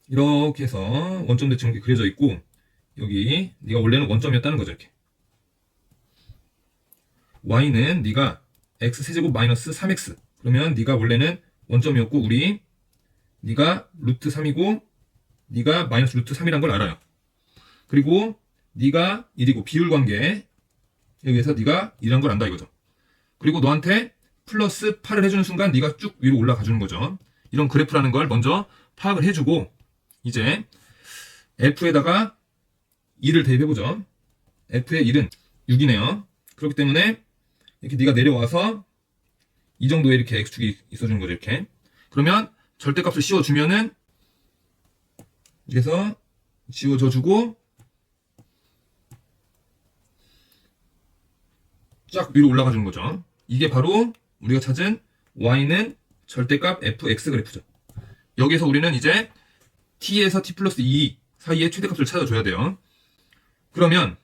이렇게 해서 원점 대칭이 그려져 있고 여기 네가 원래는 원점이었다는 거죠. 이렇게 y는 네가 x세제곱 마이너스 3x 그러면 네가 원래는 원점이었고 우리 네가 루트 3이고 네가 마이너스 루트 3이란 걸 알아요. 그리고 네가 1이고 비율 관계에 의해서 네가 1이란 걸 안다 이거죠. 그리고 너한테 플러스 8을 해주는 순간 네가 쭉 위로 올라가 주는 거죠. 이런 그래프라는 걸 먼저 파악을 해주고 이제 f에다가 2를 대입해보죠. f의 1은 6이네요. 그렇기 때문에 이렇게 네가 내려와서 이 정도의 이렇게 x축이 있어주는 거죠. 이렇게. 그러면 절대값을 씌워주면은 그래서 지워져주고 쫙 위로 올라가 주는 거죠. 이게 바로 우리가 찾은 y는 절대값 fx 그래프죠. 여기서 우리는 이제 t에서 t 플러스 2 사이의 최대값을 찾아줘야 돼요. 그러면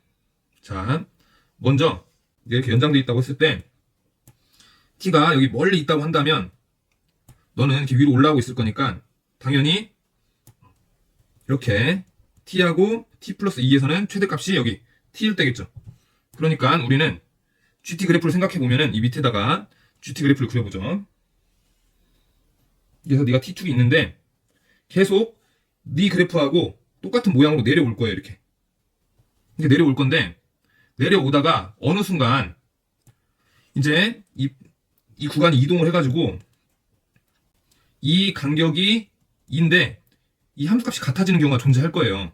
자 먼저 이렇게 연장되어 있다고 했을 때 t가 여기 멀리 있다고 한다면 너는 이렇게 위로 올라오고 있을 거니까 당연히 이렇게 t하고 t 플러스 2에서는 최대값이 여기 t일 때겠죠. 그러니까 우리는 GT 그래프를 생각해 보면은 이 밑에다가 GT 그래프를 그려보죠. 그래서 네가 t축이 있는데 계속 네 그래프하고 똑같은 모양으로 내려올 거예요. 이렇게 내려올 건데 내려오다가 어느 순간 이제 이 구간이 이동을 해가지고 이 간격이 2인데 이 함수값이 같아지는 경우가 존재할 거예요.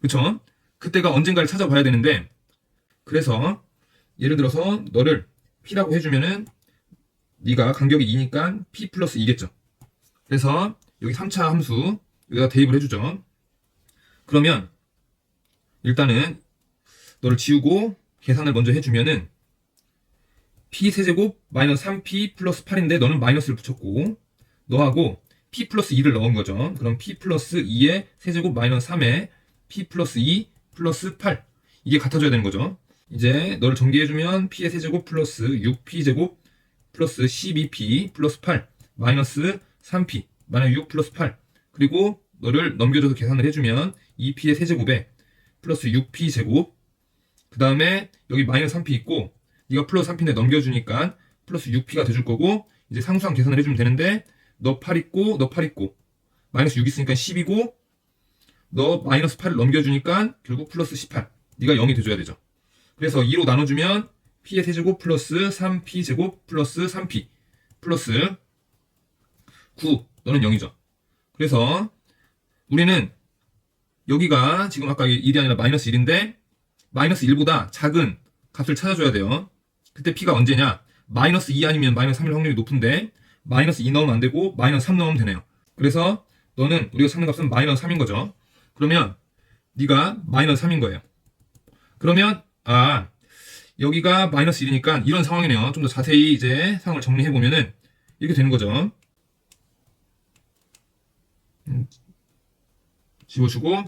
그쵸? 그때가 언젠가를 찾아봐야 되는데 그래서 예를 들어서 너를 P라고 해주면은 네가 간격이 2니까 P 플러스 2겠죠. 그래서 여기 3차 함수 여기다 대입을 해주죠. 그러면 일단은 너를 지우고 계산을 먼저 해주면은 P 세제곱 마이너스 3P 플러스 8인데 너는 마이너스를 붙였고 너하고 P 플러스 2를 넣은 거죠. 그럼 P 플러스 2의 세제곱 마이너스 3에 P 플러스 2 플러스 8 이게 같아져야 되는 거죠. 이제 너를 전개해주면 P의 세제곱 플러스 6P제곱 플러스 12P 플러스 8 마이너스 3P 마이너스 6 플러스 8 그리고 너를 넘겨줘서 계산을 해주면 2P의 세제곱에 플러스 6P제곱 그 다음에 여기 마이너스 3P 있고 네가 플러스 3P인데 넘겨주니까 플러스 6P가 돼줄 거고 이제 상수항 계산을 해주면 되는데 너 8 있고 너 8 있고 마이너스 6 있으니까 10이고 너 마이너스 8을 넘겨주니까 결국 플러스 18 네가 0이 돼줘야 되죠. 그래서 2로 나눠주면 P의 세제곱 플러스 3P제곱 플러스 3P 플러스 9 너는 0이죠. 그래서 우리는 여기가 지금 아까 1이 아니라 마이너스 1인데 마이너스 1보다 작은 값을 찾아줘야 돼요. 그때 P가 언제냐? 마이너스 2 아니면 마이너스 3일 확률이 높은데 마이너스 2 넣으면 안 되고 마이너스 3 넣으면 되네요. 그래서 너는 우리가 찾는 값은 마이너스 3인 거죠. 그러면 네가 마이너스 3인 거예요. 그러면 여기가 마이너스 1이니까 이런 상황이네요. 좀 더 자세히 이제 상황을 정리해 보면은 이렇게 되는 거죠. 지워주고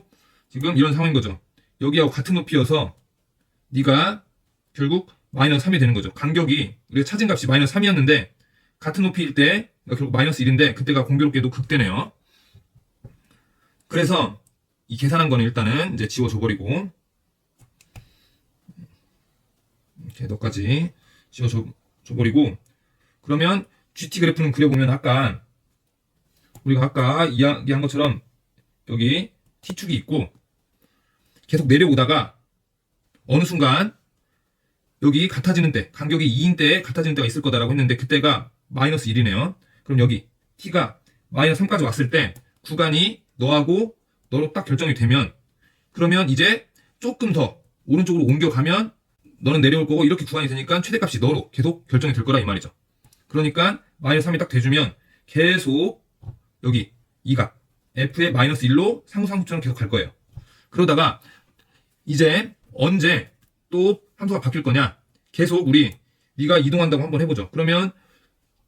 지금 이런 상황인 거죠. 여기하고 같은 높이여서 네가 결국 마이너스 3이 되는 거죠. 간격이 우리가 찾은 값이 마이너스 3이었는데 같은 높이일 때 결국 마이너스 1인데 그때가 공교롭게도 극대네요. 그래서 이 계산한 거는 일단은 이제 지워줘 버리고 이렇게 너까지 지워줘 버리고 그러면 GT 그래프는 그려보면 우리가 아까 이야기한 것처럼 여기 T축이 있고 계속 내려오다가 어느 순간 여기 같아지는 때 간격이 2인 때에 같아지는 때가 있을 거다라고 했는데 그때가 마이너스 1이네요. 그럼 여기 T가 마이너스 3까지 왔을 때 구간이 너하고 너로 딱 결정이 되면 그러면 이제 조금 더 오른쪽으로 옮겨가면 너는 내려올 거고 이렇게 구간이 되니까 최대값이 너로 계속 결정이 될 거라 이 말이죠. 그러니까 마이너스 3이 딱 돼주면 계속 여기 이 값 F의 마이너스 1로 상수함수처럼 계속 갈 거예요. 그러다가 이제 언제 또 함수가 바뀔 거냐 계속 네가 이동한다고 한번 해보죠. 그러면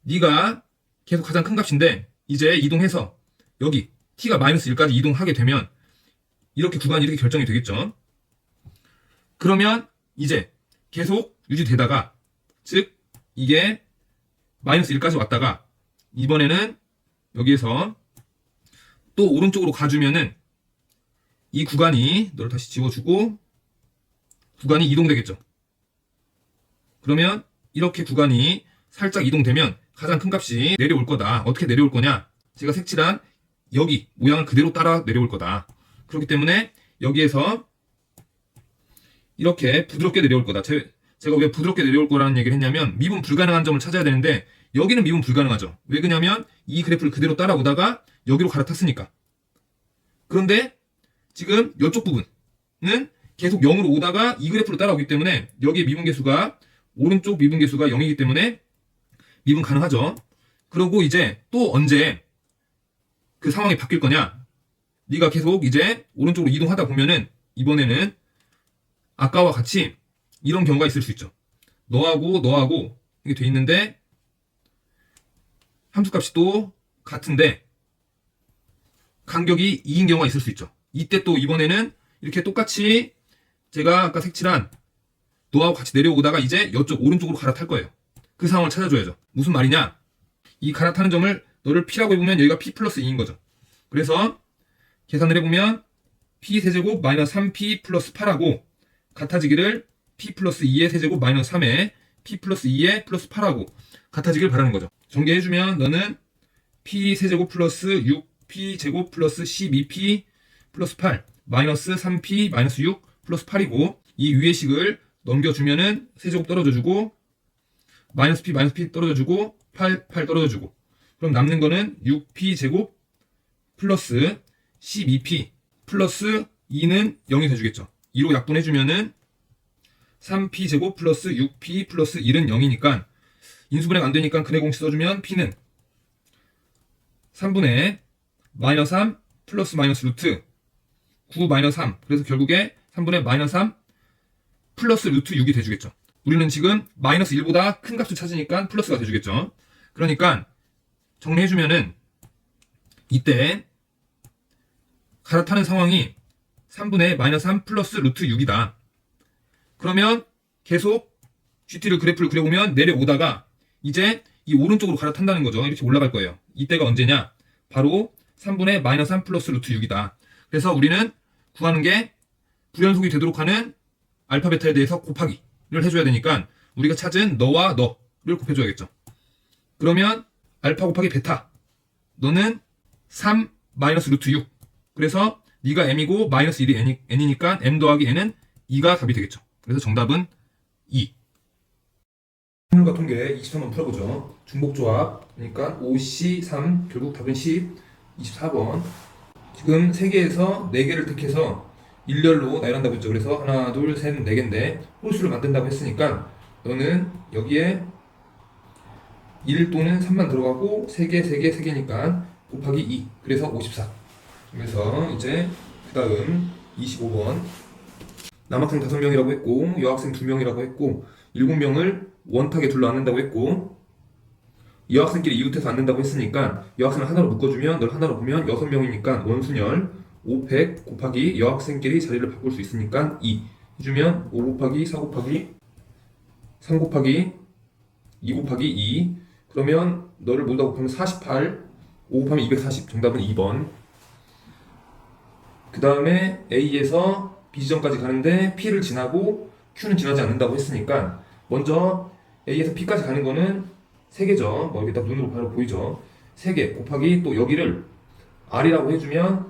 네가 계속 가장 큰 값인데 이제 이동해서 여기 t가 마이너스 1까지 이동하게 되면 이렇게 구간이 이렇게 결정이 되겠죠. 그러면 이제 계속 유지되다가 즉 이게 마이너스 1까지 왔다가 이번에는 여기에서 또 오른쪽으로 가주면은 이 구간이 너를 다시 지워주고 구간이 이동되겠죠. 그러면 이렇게 구간이 살짝 이동되면 가장 큰 값이 내려올 거다. 어떻게 내려올 거냐? 제가 색칠한 여기 모양을 그대로 따라 내려올 거다. 그렇기 때문에 여기에서 이렇게 부드럽게 내려올 거다. 제가 왜 부드럽게 내려올 거라는 얘기를 했냐면 미분 불가능한 점을 찾아야 되는데 여기는 미분 불가능하죠. 왜 그러냐면 이 그래프를 그대로 따라오다가 여기로 갈아탔으니까. 그런데 지금 이쪽 부분은 계속 0으로 오다가 이 그래프로 따라오기 때문에 여기에 미분계수가 오른쪽 미분계수가 0이기 때문에 미분 가능하죠. 그리고 이제 또 언제 그 상황이 바뀔 거냐? 네가 계속 이제 오른쪽으로 이동하다 보면은 이번에는 아까와 같이 이런 경우가 있을 수 있죠. 너하고 이게 돼 있는데 함수값이 또 같은데 간격이 2인 경우가 있을 수 있죠. 이때 또 이번에는 이렇게 똑같이 제가 아까 색칠한 노하고 같이 내려오다가 이제 이쪽 오른쪽으로 갈아탈 거예요. 그 상황을 찾아줘야죠. 무슨 말이냐? 이 갈아타는 점을 너를 P라고 해보면 여기가 P 플러스 2인 거죠. 그래서 계산을 해보면 P 세제곱 마이너스 3P 플러스 8하고 같아지기를 P 플러스 2의 세제곱 마이너스 3에 P 플러스 2의 플러스 8하고 같아지길 바라는 거죠. 전개해주면 너는 P 세제곱 플러스 6P 제곱 플러스 12P 플러스 8 마이너스 3P 마이너스 6 플러스 8이고 이 위의 식을 넘겨주면은 세제곱 떨어져주고 마이너스 P 떨어져주고 8 떨어져주고 그럼 남는 거는 6P 제곱 플러스 12P 플러스 2는 0이 돼주겠죠. 2로 약분해주면은 3P 제곱 플러스 6P 플러스 1은 0이니까 인수분해가 안 되니까 근해 공식 써주면 P는 3분의 마이너스 3 플러스 마이너스 루트 9 마이너스 3 그래서 결국에 3분의 마이너스 3 플러스 루트 6이 돼주겠죠. 우리는 지금 마이너스 1보다 큰 값을 찾으니까 플러스가 돼주겠죠. 그러니까 정리해주면은 이때 갈아타는 상황이 3분의 마이너스 3 플러스 루트 6이다. 그러면 계속 GT를 그래프를 그려보면 내려오다가 이제 이 오른쪽으로 갈아탄다는 거죠. 이렇게 올라갈 거예요. 이때가 언제냐? 바로 3분의 마이너스 3 플러스 루트 6이다. 그래서 우리는 구하는 게 불연속이 되도록 하는 알파 베타에 대해서 곱하기를 해줘야 되니까 우리가 찾은 너와 너를 곱해줘야겠죠. 그러면 알파 곱하기 베타 너는 3 마이너스 루트 6 그래서 네가 m이고 마이너스 1이 n이니까 m 더하기 n은 2가 답이 되겠죠. 그래서 정답은 2. 확률과 통계 23번 풀어보죠. 중복조합 그러니까 5C3 결국 답은 10 24번 지금 3개에서 4개를 택해서 일렬로 나열한다고 했죠. 그래서 하나 둘 셋 4개인데 홀수를 만든다고 했으니까 너는 여기에 1 또는 3만 들어가고 3개 3개 3개니까 곱하기 2 그래서 54. 그래서 이제 그 다음 25번 남학생 5명이라고 했고 여학생 2명이라고 했고 7명을 원탁에 둘러 앉는다고 했고 여학생끼리 이웃해서 앉는다고 했으니까 여학생을 하나로 묶어주면 널 하나로 보면 6명이니까 원순열 500 곱하기 여학생끼리 자리를 바꿀 수 있으니까 2 해주면 5 곱하기 4 곱하기 3 곱하기 2 곱하기 2 그러면 너를 모두 다 곱하면 48 5 곱하면 240 정답은 2번. 그 다음에 A에서 B 지점까지 가는데 P를 지나고 Q는 지나지 않는다고 했으니까 먼저 A에서 P까지 가는 거는 3개죠. 뭐 여기 딱 눈으로 바로 보이죠. 3개 곱하기 또 여기를 R이라고 해주면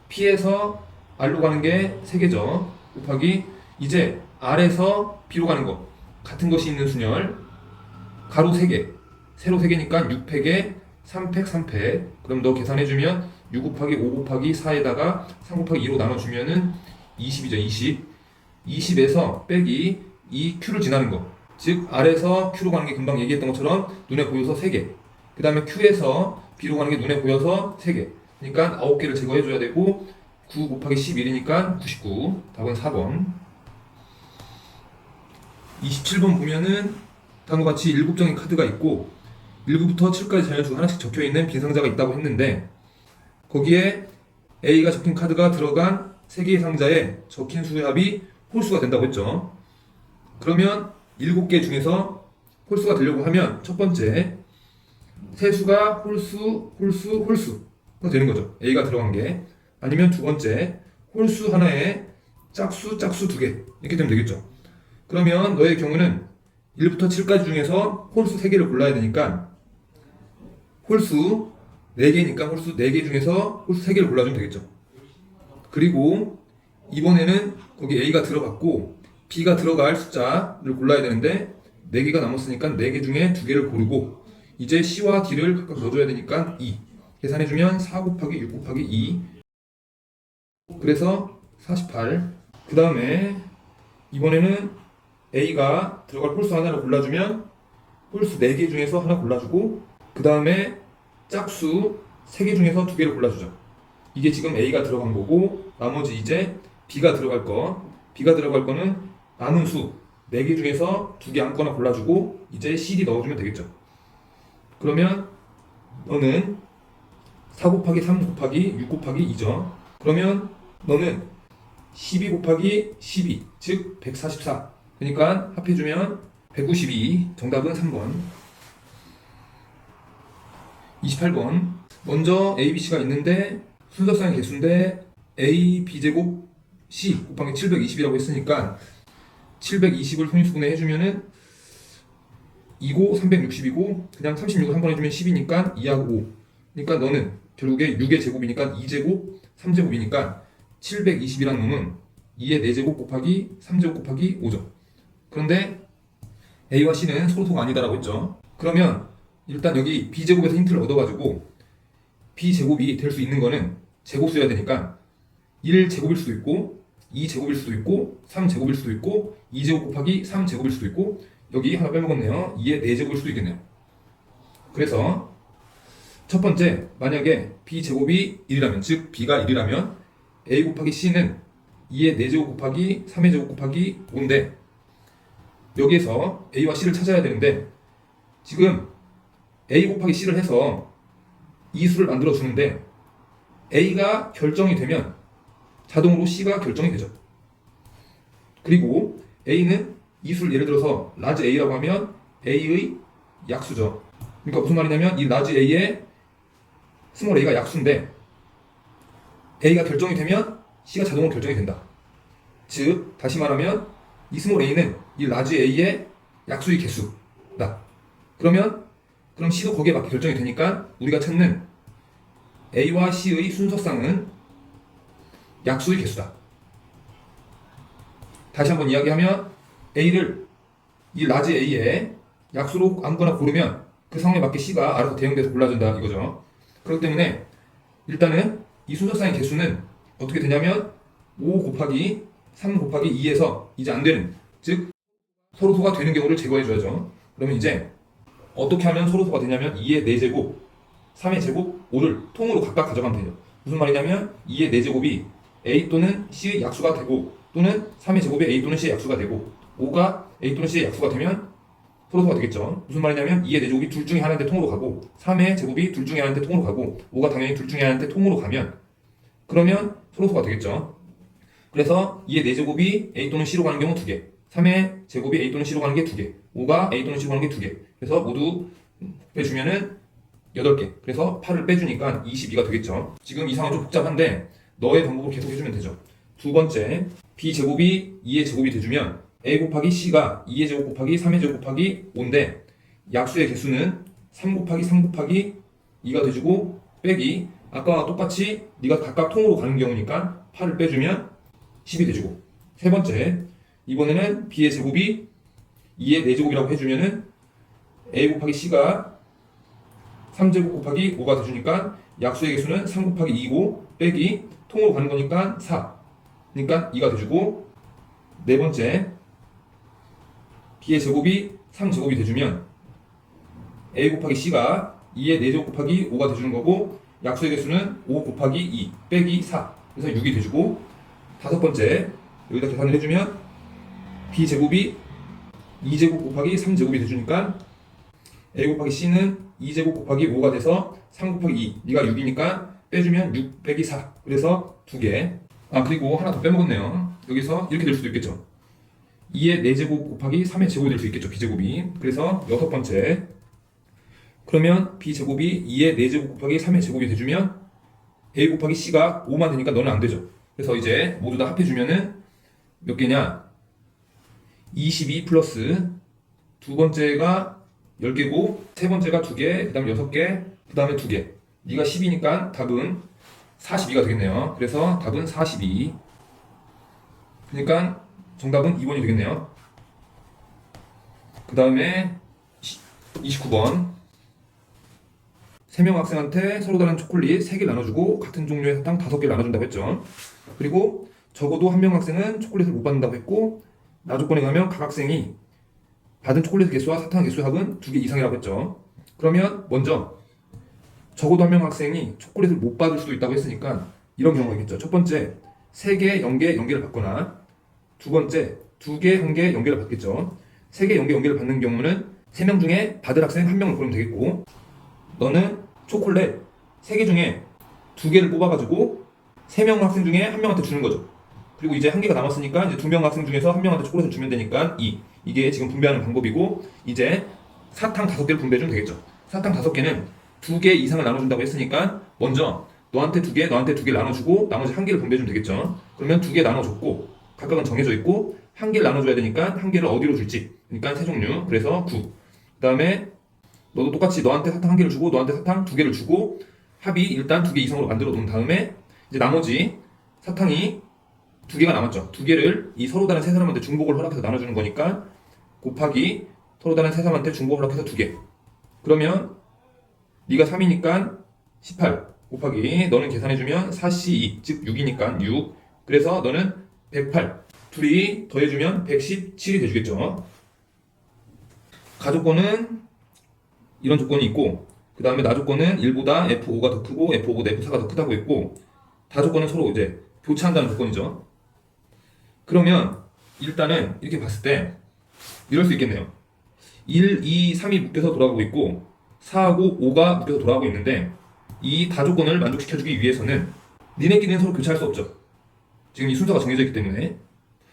P에서 R로 가는 게 3개죠. 곱하기 이제 R에서 B로 가는 거 같은 것이 있는 순열 가로 3개 세로 3개니까 6팩에 3팩 3팩 그럼 너 계산해주면 6 곱하기 5 곱하기 4에다가 3 곱하기 2로 나눠주면은 20이죠. 20에서 빼기 이 Q를 지나는 거 즉 R에서 Q로 가는 게 금방 얘기했던 것처럼 눈에 보여서 3개 그 다음에 Q에서 B로 가는 게 눈에 보여서 3개 그러니까 9개를 제거해줘야 되고 9 곱하기 11이니까 99 답은 4번. 27번 보면은 다음과 같이 7장의 카드가 있고 1부터 7까지 자연수가 하나씩 적혀있는 빈 상자가 있다고 했는데 거기에 A가 적힌 카드가 들어간 3개의 상자에 적힌 수의 합이 홀수가 된다고 했죠. 그러면 7개 중에서 홀수가 되려고 하면 첫 번째 세수가 홀수가 되는 거죠. A가 들어간 게 아니면 두 번째 홀수 하나에 짝수 2개 이렇게 되면 되겠죠. 그러면 너의 경우는 1부터 7까지 중에서 홀수 3개를 골라야 되니까 홀수 4개니까 홀수 4개 중에서 홀수 3개를 골라주면 되겠죠. 그리고 이번에는 거기 A가 들어갔고 B가 들어갈 숫자를 골라야 되는데 4개가 남았으니까 4개 중에 2개를 고르고 이제 C와 D를 각각 넣어줘야 되니까 2 계산해주면 4 곱하기 6 곱하기 2 그래서 48. 그 다음에 이번에는 A가 들어갈 홀수 하나를 골라주면 홀수 4개 중에서 하나 골라주고 그 다음에 짝수 3개 중에서 2개를 골라주죠. 이게 지금 A가 들어간 거고 나머지 이제 B가 들어갈 거는 남은 수 4개 중에서 2개 아무거나 골라주고 이제 CD 넣어주면 되겠죠. 그러면 너는 4 곱하기 3 곱하기 6 곱하기 2죠. 그러면 너는 12 곱하기 12, 즉 144. 그러니까 합해주면 192. 정답은 3번. 28번. 먼저 A, B, C가 있는데 순서상의 개수인데 A, B제곱 C 곱하기 720이라고 했으니까 720을 손수분해 해주면은 2고 360이고 그냥 36을 한 번 해주면 10이니까 2하고 5. 그러니까 너는 결국에 6의 제곱이니까 2제곱 3제곱이니까 720이란 놈은 2의 4제곱 곱하기 3제곱 곱하기 5죠. 그런데 A와 C는 서로소가 아니다라고 했죠. 그러면 일단 여기 B제곱에서 힌트를 얻어가지고 B제곱이 될 수 있는 거는 제곱수여야 되니까 1제곱일 수도 있고 2제곱일 수도 있고 3제곱일 수도 있고 2제곱 곱하기 3제곱일 수도 있고 여기 하나 빼먹었네요. 2의 4제곱일 수도 있겠네요. 그래서 첫 번째, 만약에 B제곱이 1이라면, 즉 B가 1이라면 A 곱하기 C는 2의 4제곱 곱하기 3의 제곱 곱하기 5인데 여기에서 A와 C를 찾아야 되는데 지금 A 곱하기 C를 해서 이 수를 만들어 주는데 A가 결정이 되면 자동으로 C가 결정이 되죠. 그리고 A는 이 수를 예를 들어서 라지 A라고 하면 A의 약수죠. 그러니까 무슨 말이냐면 이 라지 A에 스몰 a가 약수인데 A가 결정이 되면 C가 자동으로 결정이 된다. 즉 다시 말하면 이 스몰 a는 이 라지 A의 약수의 개수다. 그럼 C도 거기에 맞게 결정이 되니까 우리가 찾는 A와 C의 순서쌍은 약수의 개수다. 다시 한번 이야기하면 A를 이 라지 A의 약수로 아무거나 고르면 그 상황에 맞게 C가 알아서 대응돼서 골라준다 이거죠. 그렇기 때문에 일단은 이 순서쌍의 개수는 어떻게 되냐면 5 곱하기 3 곱하기 2에서 이제 안 되는, 즉 서로소가 되는 경우를 제거해 줘야죠. 그러면 이제 어떻게 하면 서로소가 되냐면 2의 4제곱, 3의 제곱, 5를 통으로 각각 가져가면 되죠. 무슨 말이냐면 2의 4제곱이 A 또는 C의 약수가 되고 또는 3의 제곱이 A 또는 C의 약수가 되고 5가 A 또는 C의 약수가 되면 서로소가 되겠죠. 무슨 말이냐면 2의 4제곱이 둘 중에 하나인데 통으로 가고 3의 제곱이 둘 중에 하나인데 통으로 가고 5가 당연히 둘 중에 하나인데 통으로 가면 그러면 서로소가 되겠죠. 그래서 2의 4제곱이 A 또는 C로 가는 경우 2개, 3의 제곱이 A 또는 C로 가는 게 2개, 5가 A 또는 C로 가는 게 2개. 그래서 모두 빼주면은 8개. 그래서 8을 빼주니까 22가 되겠죠. 지금 이 상황이 좀 복잡한데 너의 방법을 계속 해주면 되죠. 두 번째, B제곱이 2의 제곱이 돼주면 A 곱하기 C가 2의 제곱 곱하기 3의 제곱 곱하기 5인데 약수의 개수는 3 곱하기 3 곱하기 2가 돼주고 빼기 아까와 똑같이 네가 각각 통으로 가는 경우니까 8을 빼주면 10이 돼주고. 세 번째, 이번에는 B의 제곱이 2의 4제곱이라고 해주면은 A 곱하기 C가 3제곱 곱하기 5가 돼주니까 약수의 개수는 3 곱하기 2고 빼기 통으로 가는 거니까 4. 그러니까 2가 돼주고. 네 번째, B의 제곱이 3제곱이 돼주면 A 곱하기 C가 2의 4제곱 곱하기 5가 돼주는 거고 약수의 개수는 5 곱하기 2 빼기 4. 그래서 6이 돼주고. 다섯 번째, 여기다 계산을 해주면 B제곱이 2제곱 곱하기 3제곱이 돼주니까 A 곱하기 C는 2제곱 곱하기 5가 돼서 3 곱하기 2, 네가 6이니까 빼주면 6 빼기 4. 그래서 2개. 그리고 하나 더 빼먹었네요. 여기서 이렇게 될 수도 있겠죠. 2의 4제곱 곱하기 3의 제곱이 될 수 있겠죠. B제곱이. 그래서 여섯 번째, 그러면 B제곱이 2의 4제곱 곱하기 3의 제곱이 돼주면 A 곱하기 C가 5만 되니까 너는 안 되죠. 그래서 이제 모두 다 합해주면은 몇 개냐? 22 플러스 두 번째가 10개고 세 번째가 2개, 그 다음에 6개, 그 다음에 2개. 네가 10이니까 답은 42가 되겠네요. 그래서 답은 42. 그러니까 정답은 2번이 되겠네요. 그 다음에 29번. 3명 학생한테 서로 다른 초콜릿 3개 나눠주고 같은 종류의 사탕 5개를 나눠준다고 했죠. 그리고 적어도 한 명 학생은 초콜릿을 못 받는다고 했고 나조건에 가면 각 학생이 받은 초콜릿 개수와 사탕 개수의 합은 2개 이상이라고 했죠. 그러면 먼저 적어도 한 명 학생이 초콜릿을 못 받을 수도 있다고 했으니까 이런 경우가 있겠죠. 첫 번째, 3개, 0개, 0개를 받거나 두 번째, 2개, 1개, 0개를 받겠죠. 3개, 0개, 0개를 받는 경우는 3명 중에 받을 학생 1명을 고르면 되겠고 너는 초콜릿 3개 중에 2개를 뽑아가지고 3명 학생 중에 1명한테 주는 거죠. 그리고 이제 1개가 남았으니까 이제 2명 학생 중에서 1명한테 초콜릿을 주면 되니까 2. 이게 지금 분배하는 방법이고, 이제 사탕 5개를 분배해주면 되겠죠. 사탕 5개는 2개 이상을 나눠준다고 했으니까 먼저 너한테 2개, 너한테 2개를 나눠주고 나머지 1개를 분배해주면 되겠죠. 그러면 2개 나눠줬고 각각은 정해져 있고 1개를 나눠줘야 되니까 1개를 어디로 줄지, 그러니까 3종류, 그래서 9. 그 다음에 너도 똑같이 너한테 사탕 1개를 주고 너한테 사탕 2개를 주고 합이 일단 2개 이상으로 만들어 놓은 다음에 이제 나머지 사탕이 2개가 남았죠. 2개를 이 서로 다른 3사람한테 중복을 허락해서 나눠주는 거니까 곱하기 서로 다른 3사람한테 중복을 허락해서 2개. 그러면 네가 3이니까 18 곱하기 너는 계산해주면 4C2 즉 6이니까 6. 그래서 너는 108. 둘이 더해주면 117이 돼주겠죠. 가조건은 이런 조건이 있고, 그 다음에 나 조건은 1보다 F5가 더 크고 F5보다 F4가 더 크다고 했고, 다 조건은 서로 이제 교차한다는 조건이죠. 그러면 일단은 이렇게 봤을 때 이럴 수 있겠네요. 1, 2, 3이 묶여서 돌아가고 있고 4하고 5가 묶여서 돌아가고 있는데, 이 다조건을 만족시켜주기 위해서는 니네끼리는 서로 교차할 수 없죠. 지금 이 순서가 정해져 있기 때문에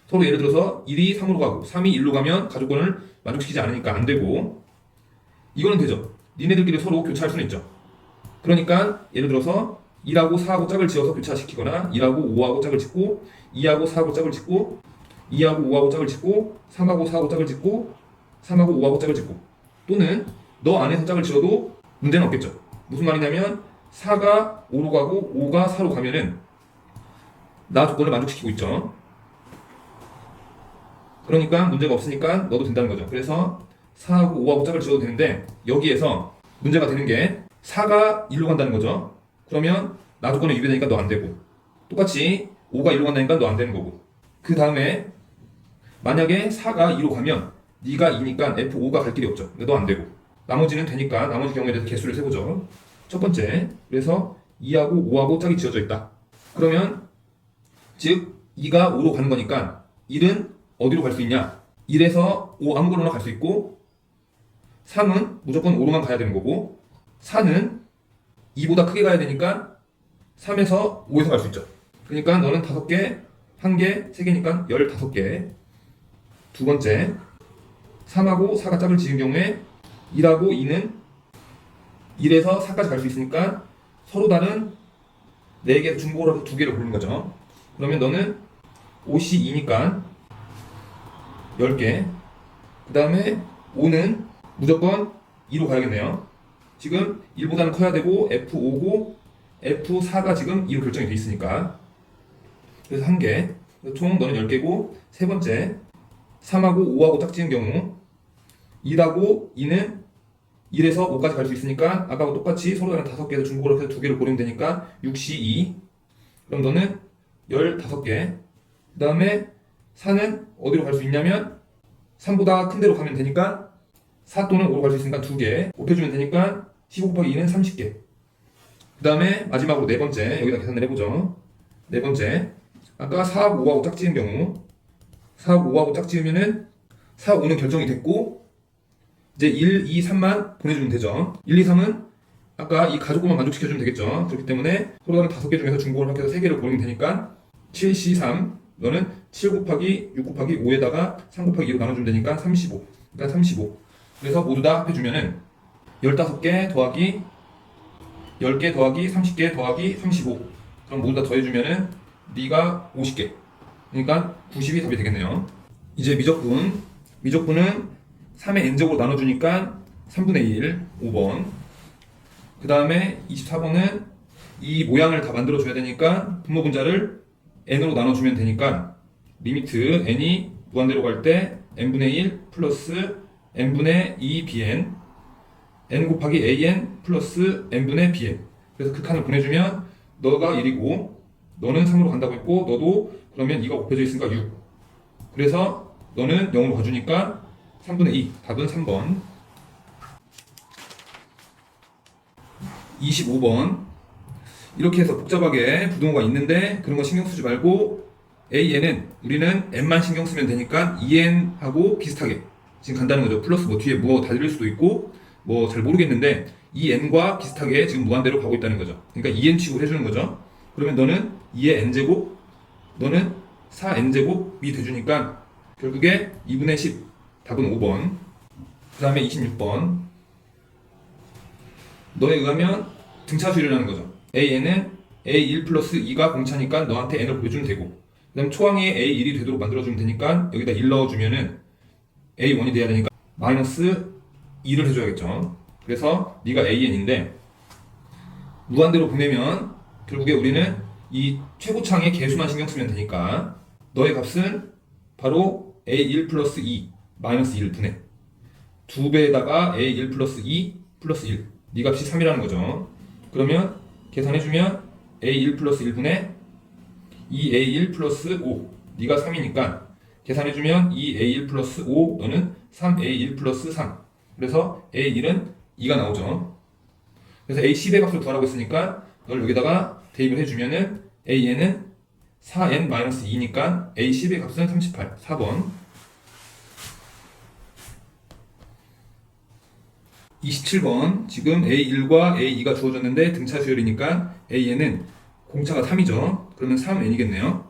서로 예를 들어서 1이 3으로 가고 3이 1로 가면 가조건을 만족시키지 않으니까 안 되고, 이거는 되죠. 니네들끼리 서로 교차할 수는 있죠. 그러니까 예를 들어서 1하고 4하고 짝을 지어서 교차시키거나 1하고 5하고 짝을 짓고 2하고 4하고 짝을 짓고 2하고 5하고 짝을 짓고 3하고 4하고 짝을 짓고 3하고 5하고 짝을 짓고, 또는 너 안에서 짝을 지어도 문제는 없겠죠. 무슨 말이냐면 4가 5로 가고 5가 4로 가면은 나 조건을 만족시키고 있죠. 그러니까 문제가 없으니까 너도 된다는 거죠. 그래서 4하고 5하고 짝을 지어도 되는데, 여기에서 문제가 되는 게 4가 1로 간다는 거죠. 그러면 나 조건에 위배되니까 너 안 되고, 똑같이 5가 1로 간다니까 너 안 되는 거고, 그 다음에 만약에 4가 2로 가면 네가 2니까 F5가 갈 길이 없죠. 너 안 되고, 나머지는 되니까 나머지 경우에 대해서 개수를 세보죠. 첫 번째, 그래서 2하고 5하고 짝이 지어져 있다. 그러면 즉 2가 5로 가는 거니까 1은 어디로 갈 수 있냐? 1에서 5 아무거나 갈 수 있고, 3은 무조건 5로만 가야 되는 거고, 4는 2보다 크게 가야 되니까 3에서 5에서 갈 수 있죠. 그러니까 너는 5개, 1개, 3개니까 15개. 두 번째, 3하고 4가 짝을 지은 경우에 1하고 2는 1에서 4까지 갈 수 있으니까 서로 다른 4개 중복을 해서 2개를 고르는 거죠. 그러면 너는 5C2니까 10개. 그 다음에 5는 무조건 2로 가야겠네요. 지금 1보다는 커야 되고 F5고 F4가 지금 2로 결정이 돼 있으니까. 그래서 1개. 총 너는 10개고, 세 번째 3하고 5하고 짝 지은 경우 1하고 2는 1에서 5까지 갈 수 있으니까 아까와 똑같이 서로 다른 5개에서 중복을 해서 2개를 고르면 되니까 6C2. 그럼 너는 15개. 그 다음에 4는 어디로 갈 수 있냐면 3보다 큰 데로 가면 되니까 4 또는 5로 갈 수 있으니까 2개 곱해주면 되니까 15 곱하기 2는 30개. 그 다음에 마지막으로 네 번째, 여기다 계산을 해보죠. 네 번째, 아까 4하고 5하고 짝 지은 경우 4하고 5하고 짝 지으면은 4, 5는 결정이 됐고 이제 1, 2, 3만 보내주면 되죠. 1, 2, 3은 아까 이 가족과만 만족시켜주면 되겠죠. 그렇기 때문에 서로 다른 5개 중에서 중복을 합해서 3개를 고르면 되니까 7C3, 너는 7 곱하기 6 곱하기 5에다가 3 곱하기 2로 나눠주면 되니까 35. 그러니까 35. 그래서 모두 다 합해주면은 15개 더하기 10개 더하기 30개 더하기 35. 그럼 모두 다 더해주면은 네가 50개. 그러니까 90이 답이 되겠네요. 이제 미적분. 미적분은 3의 n제곱으로 나눠주니까 3분의 1, 5번. 그 다음에 24번은 이 모양을 다 만들어줘야 되니까 분모분자를 n으로 나눠주면 되니까 리미트 n이 무한대로 갈 때 n분의 1 플러스 n분의 2 bn n 곱하기 an 플러스 n분의 bn. 그래서 극한을 보내주면 너가 1이고 너는 3으로 간다고 했고 너도 그러면 2가 곱해져 있으니까 6. 그래서 너는 0으로 가주니까 3분의 2. 답은 3번. 25번. 이렇게 해서 복잡하게 부등호가 있는데 그런 거 신경 쓰지 말고 AN은 우리는 N만 신경 쓰면 되니까 EN하고 비슷하게 지금 간다는 거죠. 플러스 뭐 뒤에 뭐 달릴 수도 있고 뭐 잘 모르겠는데 이 n과 비슷하게 지금 무한대로 가고 있다는 거죠. 그러니까 2n 취급을 해주는 거죠. 그러면 너는 2의 n제곱, 너는 4n제곱이 돼주니까 결국에 2분의 10, 답은 5번. 그 다음에 26번. 너에 의하면 등차수열이라는 거죠. an은 a1 플러스 2가 공차니까 너한테 n을 보여주면 되고, 그 다음 초항이 a1이 되도록 만들어주면 되니까 여기다 1 넣어주면은 a1이 돼야 되니까 마이너스 2를 해줘야겠죠. 그래서 네가 an인데 무한대로 보내면 결국에 우리는 이 최고창의 개수만 신경 쓰면 되니까 너의 값은 바로 a1 플러스 2 마이너스 1 분의 2배에다가 a1 플러스 2 플러스 1, 네 값이 3이라는 거죠. 그러면 계산해주면 a1 플러스 1분의 2a1 플러스 5, 네가 3이니까 계산해주면 2a1 플러스 5 너는 3a1 플러스 3, 그래서 a1은 2가 나오죠. 그래서 a10의 값을 구하라고 했으니까 널 여기다가 대입을 해주면은 an은 4n-2니까 a10의 값은 38, 4번. 27번. 지금 A1과 A2가 주어졌는데 등차 수열이니까 AN은 공차가 3이죠. 그러면 3n이겠네요.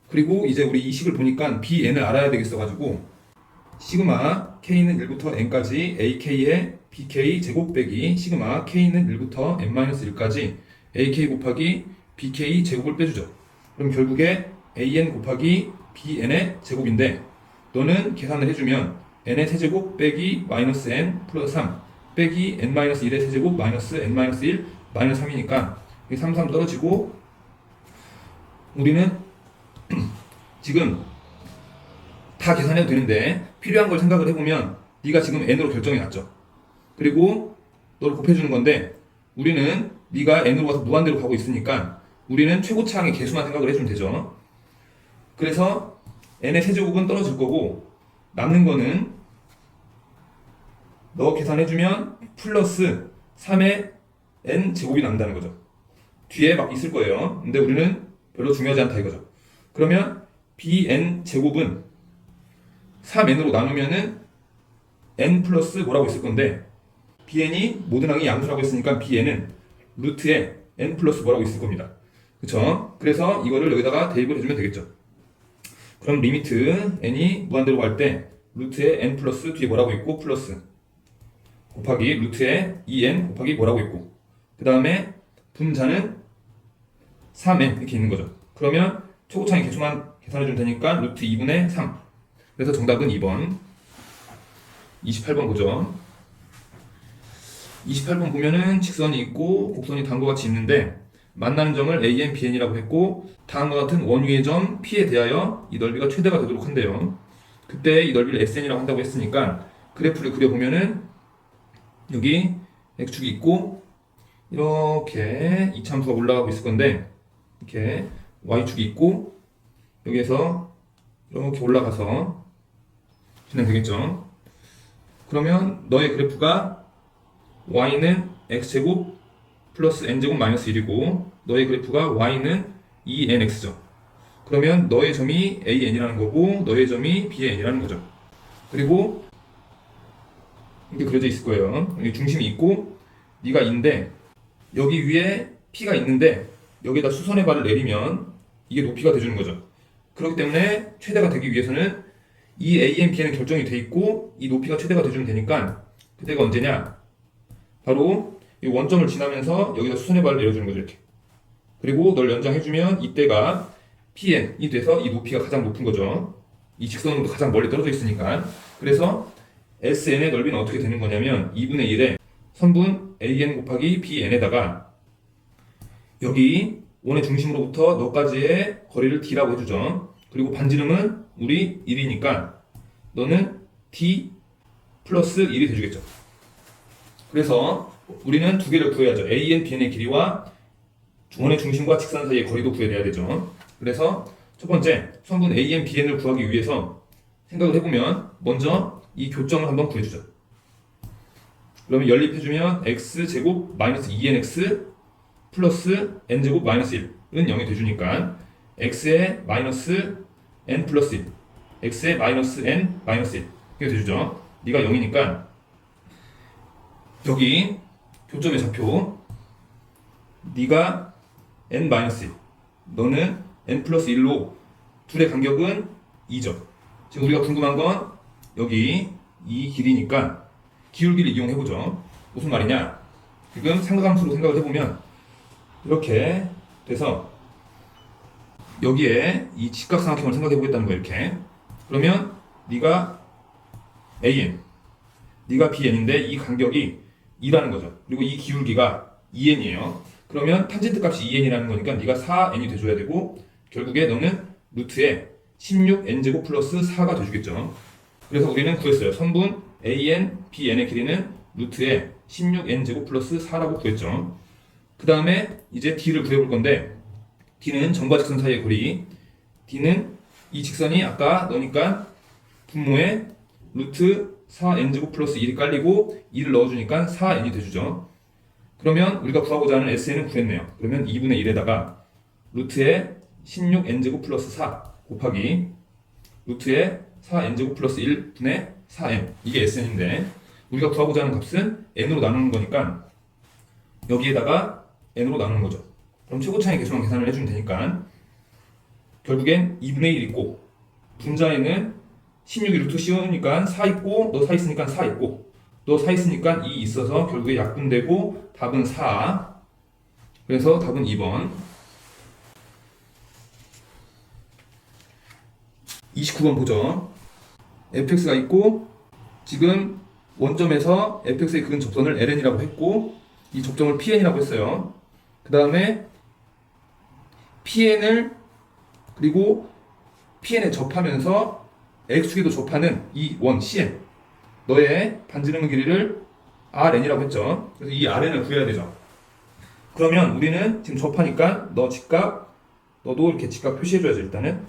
그리고 이제 우리 이 식을 보니까 BN을 알아야 되겠어가지고 시그마 K는 1부터 N까지 AK의 BK 제곱 빼기 시그마 K는 1부터 N-1까지 AK 곱하기 BK 제곱을 빼주죠. 그럼 결국에 AN 곱하기 BN의 제곱인데 너는 계산을 해주면 n의 세제곱 빼기 마이너스 n 플러스 3 빼기 n-1의 세제곱 마이너스 n-1 마이너스 3이니까 3, 3 떨어지고 우리는 지금 다 계산해도 되는데 필요한 걸 생각을 해보면 네가 지금 n으로 결정이 났죠. 그리고 너를 곱해주는 건데 우리는 네가 n으로 가서 무한대로 가고 있으니까 우리는 최고차항의 개수만 생각을 해주면 되죠. 그래서 n의 세제곱은 떨어질 거고 남는 거는 너 계산해주면 플러스 3의 n 제곱이 남는다는 거죠. 뒤에 막 있을 거예요. 근데 우리는 별로 중요하지 않다 이거죠. 그러면 bn 제곱은 3n으로 나누면은 n 플러스 뭐라고 있을 건데 bn이 모든 항이 양수라고 했으니까 bn은 루트에 n 플러스 뭐라고 있을 겁니다. 그쵸? 그래서 이거를 여기다가 대입을 해주면 되겠죠. 그럼 리미트 n이 무한대로 갈 때 루트에 n 플러스 뒤에 뭐라고 있고 플러스 곱하기 루트에 2n 곱하기 뭐라고 있고 그 다음에 분자는 3n 이렇게 있는 거죠. 그러면 초고차의 개수만 계산해주면 되니까 루트 2분의 3. 그래서 정답은 2번. 28번 보죠. 28번 보면은 직선이 있고 곡선이 다음과 같이 있는데 만나는 점을 AN, BN이라고 했고 다음과 같은 원위의 점 P에 대하여 이 넓이가 최대가 되도록 한대요. 그때 이 넓이를 SN이라고 한다고 했으니까 그래프를 그려보면은 여기 X축이 있고 이렇게 이참수가 올라가고 있을 건데 이렇게 Y축이 있고 여기에서 이렇게 올라가서 진행되겠죠. 그러면 너의 그래프가 Y는 X제곱 플러스 N제곱 마이너스 1이고 너의 그래프가 Y는 2NX죠. 그러면 너의 점이 AN이라는 거고 너의 점이 BN이라는 거죠. 그리고 이렇게 그려져 있을 거예요. 여기 중심이 있고 네가 인데 여기 위에 P가 있는데 여기에다 수선의 발을 내리면 이게 높이가 돼주는 거죠. 그렇기 때문에 최대가 되기 위해서는 이 AN, BN은 결정이 돼 있고 이 높이가 최대가 돼주면 되니까 그때가 언제냐? 바로 이 원점을 지나면서 여기다 수선의 발을 내려주는 거죠. 이렇게. 그리고 널 연장해주면 이때가 PN이 돼서 이 높이가 가장 높은 거죠. 이 직선으로도 가장 멀리 떨어져 있으니까. 그래서 SN의 넓이는 어떻게 되는 거냐면 2분의 1에 선분 AN 곱하기 BN에다가 여기 원의 중심으로부터 너까지의 거리를 D라고 해주죠. 그리고 반지름은 우리 1이니까 너는 D 플러스 1이 돼주겠죠. 그래서 우리는 두 개를 구해야죠. AN, BN의 길이와 원의 중심과 직선 사이의 거리도 구해내야 되죠. 그래서 첫 번째 선분 AN, BN을 구하기 위해서 생각을 해보면 먼저 이 교점을 한번 구해주죠. 그러면 연립해주면 x제곱 마이너스 2nx 플러스 n제곱 마이너스 1은 0이 돼주니까 x의 마이너스 n 플러스 1 x의 마이너스 n 마이너스 1 이렇게 돼주죠. 네가 0이니까 여기 교점의 좌표 네가 n-1 너는 n 플러스 1로 둘의 간격은 2죠. 지금 우리가 궁금한 건 여기 이 길이니까 기울기를 이용해보죠. 무슨 말이냐, 지금 삼각함수로 생각을 해보면 이렇게 돼서 여기에 이 직각삼각형을 생각해보겠다는 거야. 이렇게 그러면 네가 AN 네가 BN인데 이 간격이 2라는 거죠. 그리고 이 기울기가 2N이에요. 그러면 탄젠트 값이 2N이라는 거니까 네가 4N이 돼줘야 되고 결국에 너는 루트에 16N제곱 플러스 4가 돼주겠죠. 그래서 우리는 구했어요. 선분 AN, BN의 길이는 루트에 16N제곱 플러스 4라고 구했죠. 그 다음에 이제 D를 구해볼 건데 D는 점과 직선 사이의 거리, D는 이 직선이 아까 넣으니까 분모에 루트 4n제곱 플러스 1이 깔리고 2를 넣어주니까 4n이 돼주죠. 그러면 우리가 구하고자 하는 SN은 구했네요. 그러면 2분의 1에다가 루트에 16n제곱 플러스 4 곱하기 루트에 4n제곱 플러스 1분의 4n, 이게 SN인데 우리가 구하고자 하는 값은 n으로 나누는 거니까 여기에다가 n으로 나누는 거죠. 그럼 최고차의 개수만 계산을 해주면 되니까 결국엔 2분의 1 있고 분자에는 16이 루트 씌우니까 4 있고 너 4 있으니까 4 있고 너 4 있으니까 2 있어서 결국에 약분되고 답은 4. 그래서 답은 2번. 29번 보죠. fx가 있고 지금 원점에서 fx에 그은 접선을 ln이라고 했고 이 접점을 pn이라고 했어요. 그 다음에 pn을 그리고 pn에 접하면서 x축에도 접하는 이 원 cn 너의 반지름 길이를 rn이라고 했죠. 그래서 이 rn을 구해야 되죠. 그러면 우리는 지금 접하니까 너 직각 너도 이렇게 직각 표시해줘야죠. 일단은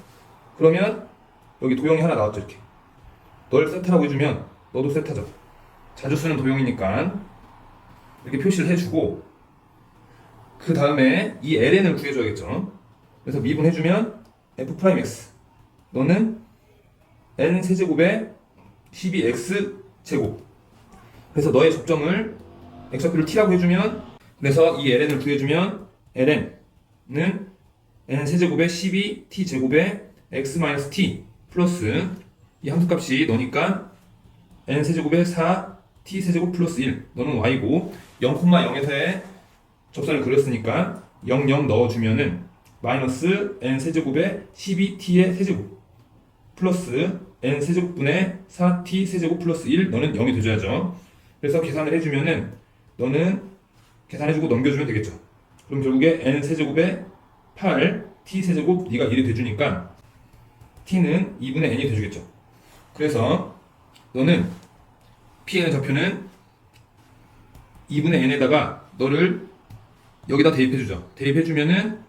그러면 여기 도형이 하나 나왔죠. 이렇게 널 세타라고 해주면 너도 세타죠. 자주 쓰는 도형이니까 이렇게 표시를 해주고 그 다음에 이 ln을 구해줘야겠죠. 그래서 미분해주면 f'x 너는 n 세제곱에 12x 제곱. 그래서 너의 접점을 x좌표를 t라고 해주면 그래서 이 ln을 구해주면 ln은 n 세제곱에 12t 제곱에 x-t 플러스 이 함수값이 너니까 n 세제곱에 4t 세제곱 플러스 1 너는 y고 0,0에서의 접선을 그렸으니까 0, 0 넣어주면은 마이너스 n 세제곱에 12t의 세제곱 플러스 n 세제곱분의 4t 세제곱 플러스 1 너는 0이 돼줘야죠. 그래서 계산을 해주면은 너는 계산해주고 넘겨주면 되겠죠. 그럼 결국에 n 세제곱에 8 t 세제곱 네가 1이 돼주니까 t는 2분의 n이 돼주겠죠. 그래서 너는 pn의 좌표는 2분의 n에다가 너를 여기다 대입해주죠. 대입해주면은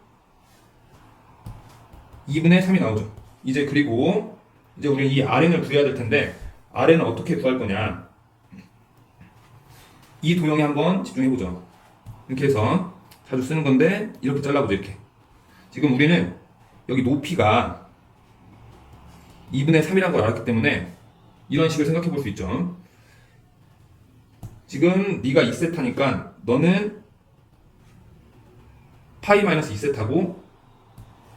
2분의 3이 나오죠. 이제 그리고 이제 우리는 이 rn을 구해야 될 텐데 rn은 어떻게 구할 거냐, 이 도형에 한번 집중해보죠. 이렇게 해서 자주 쓰는 건데 이렇게 잘라보죠. 이렇게 지금 우리는 여기 높이가 2분의 3이라는 걸 알았기 때문에 이런 식을 생각해 볼 수 있죠. 지금 네가 2세타니까 너는 파이 마이너스 2세타고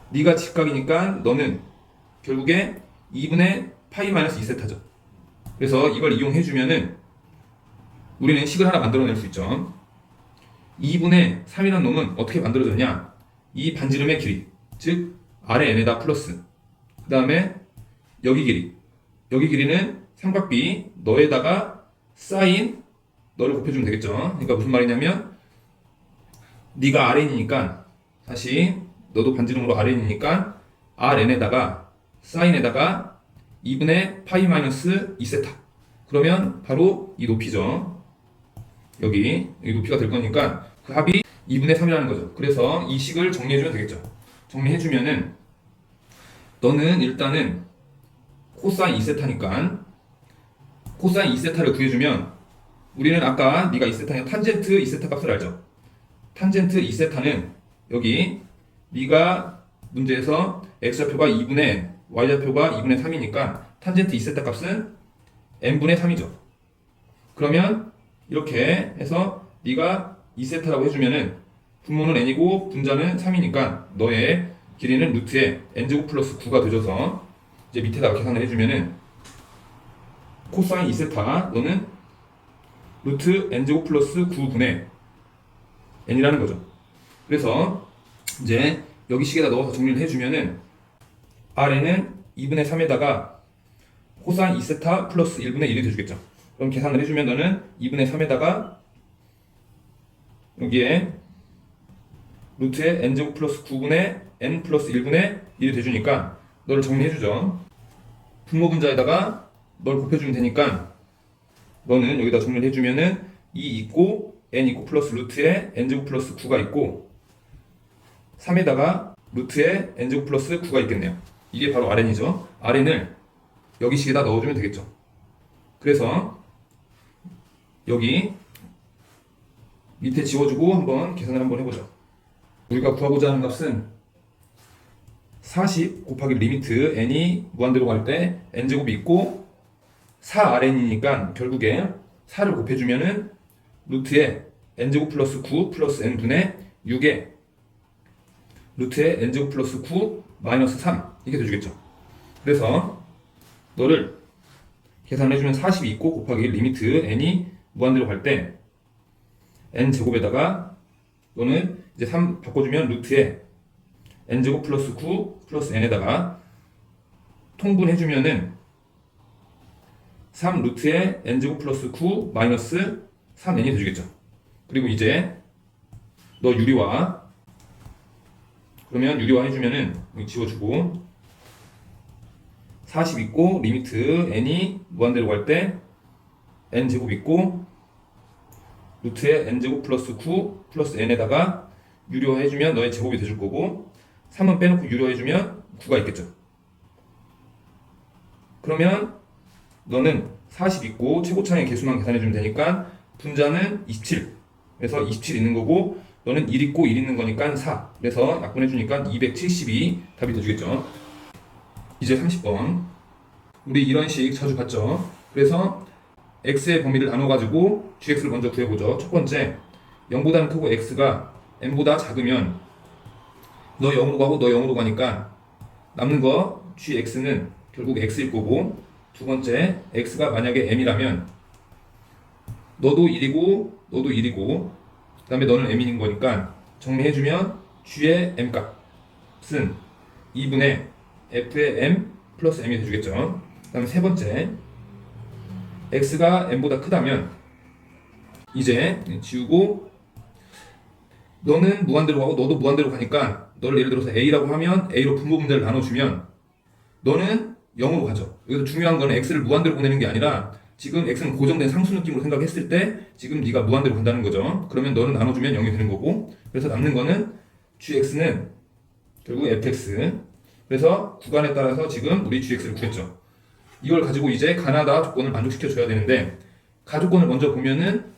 네가 직각이니까 너는 결국에 2분의 파이 마이너스 2세타죠. 그래서 이걸 이용해주면은 우리는 식을 하나 만들어낼 수 있죠. 2분의 3이라는 놈은 어떻게 만들어졌냐, 이 반지름의 길이 즉 아래 n에다 플러스 그 다음에 여기 길이는 삼각비 너에다가 사인 너를 곱해주면 되겠죠. 그러니까 무슨 말이냐면 네가 rn이니까 다시 너도 반지름으로 rn이니까 rn에다가 사인에다가 2분의 파이 마이너스 2세타 그러면 바로 이 높이죠. 여기 높이가 될 거니까 그 합이 2분의 3이라는 거죠. 그래서 이 식을 정리해주면 되겠죠. 정리해주면은 너는 일단은 코사인 2세타니까 코사인 2세타를 구해주면 우리는 아까 네가 2세타니까 탄젠트 2세타 값을 알죠. 탄젠트 2세타는 여기 네가 문제에서 x좌표가 2분의 n, y좌표가 2분의 3이니까 탄젠트 2세타 값은 n분의 3이죠. 그러면 이렇게 해서 네가 2세타라고 해주면은 분모는 n이고 분자는 3이니까 너의 길이는 루트에 n제곱 플러스 9가 되줘서 이제 밑에다가 계산을 해주면은 코사인 2세타 너는 루트 n제곱 플러스 9분의 n이라는 거죠. 그래서 이제 여기 식에다 넣어서 정리를 해주면은 R에는 2분의 3에다가 코사인 2세타 플러스 1분의 1이 돼주겠죠. 그럼 계산을 해주면 너는 2분의 3에다가 여기에 루트에 n제곱 플러스 9분의 n 플러스 1분의 1이 돼주니까 너를 정리해주죠. 분모 분자에다가 널 곱해주면 되니까 너는 여기다 정리를 해주면은 2 있고 n 있고 플러스 루트에 n제곱 플러스 9가 있고 3에다가 루트에 n제곱 플러스 9가 있겠네요. 이게 바로 Rn이죠. Rn을 여기 식에다 넣어주면 되겠죠. 그래서 여기 밑에 지워주고 한번 계산을 한번 해보죠. 우리가 구하고자 하는 값은 40 곱하기 리미트 n이 무한대로 갈 때 n제곱이 있고 4rn이니까 결국에 4를 곱해주면은 루트에 n제곱 플러스 9 플러스 n분의 6에 루트에 n제곱 플러스 9 마이너스 3 이렇게 돼주겠죠. 그래서 너를 계산해주면 40이 있고 곱하기 리미트 n이 무한대로 갈 때 n제곱에다가 너는 이제 3 바꿔주면 루트에 n제곱 플러스 9 플러스 n에다가 통분해주면은 3 루트에 n제곱 플러스 9 마이너스 3n이 돼주겠죠. 그리고 이제 너 유리화 그러면 유리화 해주면은 여기 지워주고 40 있고 리미트 n이 무한대로 갈 때 n제곱 있고 루트에 n제곱 플러스 9 플러스 n에다가 유리화 해주면 너의 제곱이 돼줄 거고 3은 빼놓고 유리화 해주면 9가 있겠죠. 그러면 너는 40 있고 최고차의 개수만 계산해주면 되니까 분자는 27 그래서 27 있는 거고 너는 1 있고 1 있는 거니까 4 그래서 약분해주니까 272 답이 돼주겠죠. 이제 30번 우리 이런 식 자주 봤죠. 그래서 x의 범위를 나눠가지고 gx를 먼저 구해보죠. 첫 번째 0보다는 크고 x가 n보다 작으면 너 0으로 가고 너 0으로 가니까 남는 거 gx는 결국 x일 거고 두 번째 x가 만약에 m이라면 너도 1이고 너도 1이고 그 다음에 너는 m인 거니까 정리해주면 g의 m값은 2분의 f의 m 플러스 m이 돼주겠죠. 그 다음에 세 번째 x가 m보다 크다면 이제 지우고 너는 무한대로 가고 너도 무한대로 가니까 너를 예를 들어서 a라고 하면 a로 분모 분자를 나눠주면 너는 0으로 가죠. 여기서 중요한 거는 x를 무한대로 보내는 게 아니라 지금 x는 고정된 상수 느낌으로 생각했을 때 지금 네가 무한대로 간다는 거죠. 그러면 너는 나눠주면 0이 되는 거고 그래서 남는 거는 gx는 결국 fx 그래서 구간에 따라서 지금 우리 gx를 구했죠. 이걸 가지고 이제 가나다 조건을 만족시켜 줘야 되는데 가조건을 먼저 보면은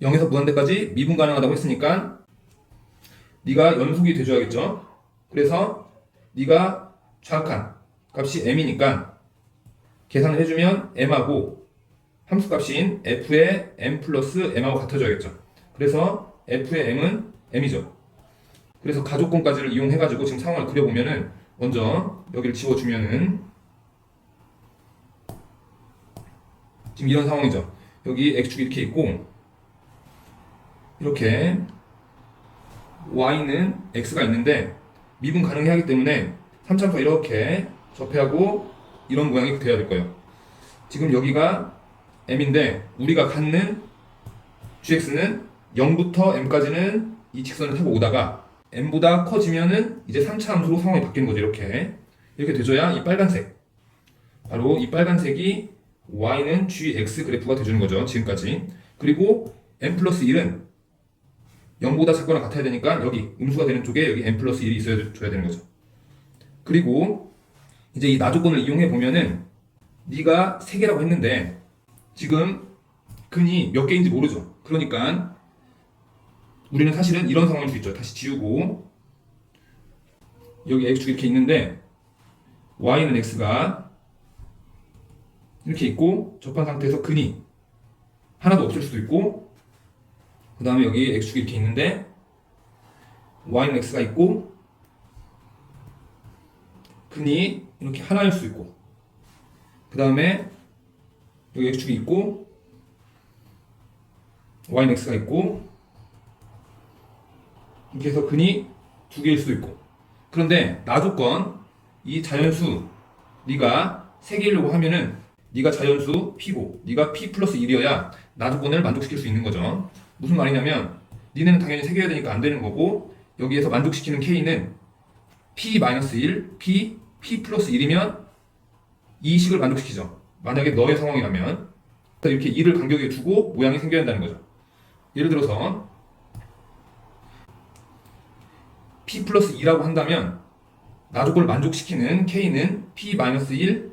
0에서 무한대까지 미분 가능하다고 했으니까 네가 연속이 돼줘야겠죠. 그래서 네가 정확한 값이 m이니까 계산을 해주면 m하고 함수값인 f의 m 플러스 m하고 같아져야겠죠. 그래서 f의 m은 m이죠. 그래서 가조건까지를 이용해가지고 지금 상황을 그려보면은 먼저 여기를 지워주면은 지금 이런 상황이죠. 여기 x축이 이렇게 있고 이렇게 y는 x가 있는데 미분 가능해야 하기 때문에 3차원에서 이렇게 접해하고 이런 모양이 돼야 될 거예요. 지금 여기가 m인데 우리가 갖는 gx는 0부터 m까지는 이 직선을 타고 오다가 m보다 커지면은 이제 3차 함수로 상황이 바뀌는 거죠. 이렇게 돼줘야 이 빨간색 바로 이 빨간색이 y는 gx 그래프가 돼주는 거죠. 지금까지. 그리고 m 플러스 1은 0보다 작거나 같아야 되니까 여기 음수가 되는 쪽에 여기 m 플러스 1이 있어줘야 되는 거죠. 그리고 이제 이 나조건을 이용해 보면은 네가 3개라고 했는데 지금 근이 몇 개인지 모르죠. 그러니까 우리는 사실은 이런 상황일 수 있죠. 다시 지우고 여기 x축이 이렇게 있는데 y는 x가 이렇게 있고 접한 상태에서 근이 하나도 없을 수도 있고 그 다음에 여기 x축이 이렇게 있는데 y는 x가 있고 근이 이렇게 하나일 수 있고 그 다음에 여기 x축이 있고 y는 x가 있고 이렇게 해서 근이 두 개일 수도 있고 그런데 나조건 이 자연수 네가 세 개이려고 하면은 네가 자연수 p고 네가 p 플러스 1이어야 나조건을 만족시킬 수 있는 거죠. 무슨 말이냐면 니네는 당연히 세 개여야 되니까 안 되는 거고 여기에서 만족시키는 k는 p-1, p 플러스 1이면 이 식을 만족시키죠. 만약에 너의 상황이라면 이렇게 2를 간격에 두고 모양이 생겨야 한다는 거죠. 예를 들어서 p 플러스 2라고 한다면 나조건을 만족시키는 k는 p-1,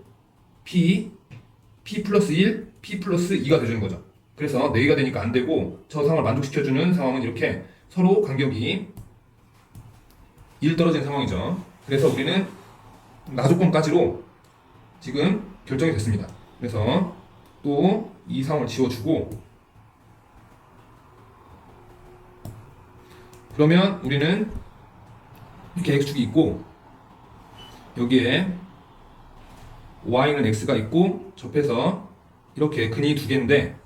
p 플러스 1, p 플러스 2가 되는 거죠. 그래서 4개가 되니까 안 되고 저 상황을 만족시켜주는 상황은 이렇게 서로 간격이 1 떨어진 상황이죠. 그래서 우리는 나조건까지로 지금 결정이 됐습니다. 그래서 또 이 상황을 지워주고 그러면 우리는 이렇게 x축이 있고 여기에 y는 x가 있고 접해서 이렇게 근이 두 개인데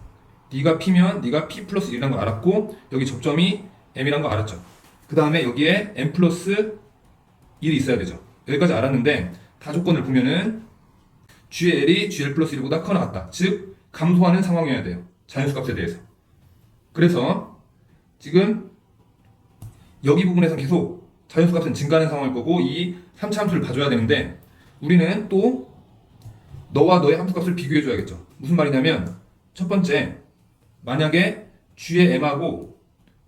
네가 p면 네가 p 플러스 1이라는 걸 알았고 여기 접점이 m이라는 걸 알았죠. 그 다음에 여기에 m 플러스 1이 있어야 되죠. 여기까지 알았는데 다조건을 보면은 GL이 GL 플러스 1보다 커 나갔다. 즉 감소하는 상황이어야 돼요. 자연수 값에 대해서. 그래서 지금 여기 부분에서 계속 자연수 값은 증가하는 상황일 거고 이 3차 함수를 봐줘야 되는데 우리는 또 너와 너의 함수 값을 비교해 줘야겠죠. 무슨 말이냐면 첫 번째 만약에 g의 m하고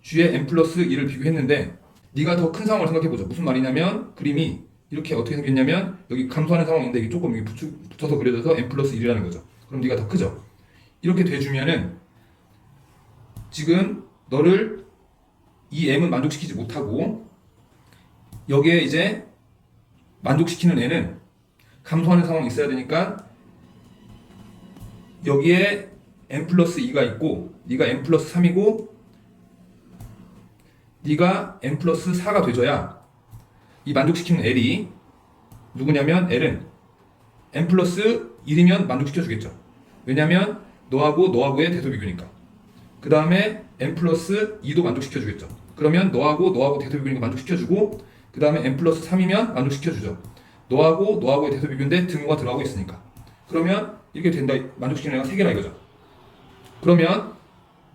g의 m 플러스 1을 비교했는데 네가 더 큰 상황을 생각해 보죠. 무슨 말이냐면 그림이 이렇게 어떻게 생겼냐면 여기 감소하는 상황인데 이게 조금 여기 붙어서 그려져서 m 플러스 1이라는 거죠. 그럼 네가 더 크죠. 이렇게 돼주면은 지금 너를 이 m은 만족시키지 못하고 여기에 이제 만족시키는 애는 감소하는 상황이 있어야 되니까 여기에 m 플러스 2가 있고 네가 m 플러스 3이고 네가 m 플러스 4가 돼줘야 이 만족시키는 L이 누구냐면 L은 m 플러스 1이면 만족시켜주겠죠. 왜냐면 너하고의 대소 비교니까. 그 다음에 m 플러스 2도 만족시켜주겠죠. 그러면 너하고 대소 비교니까 만족시켜주고 그 다음에 m 플러스 3이면 만족시켜주죠. 너하고의 대소 비교인데 등호가 들어가고 있으니까. 그러면 이렇게 된다. 만족시키는 애가 3개라 이거죠. 그러면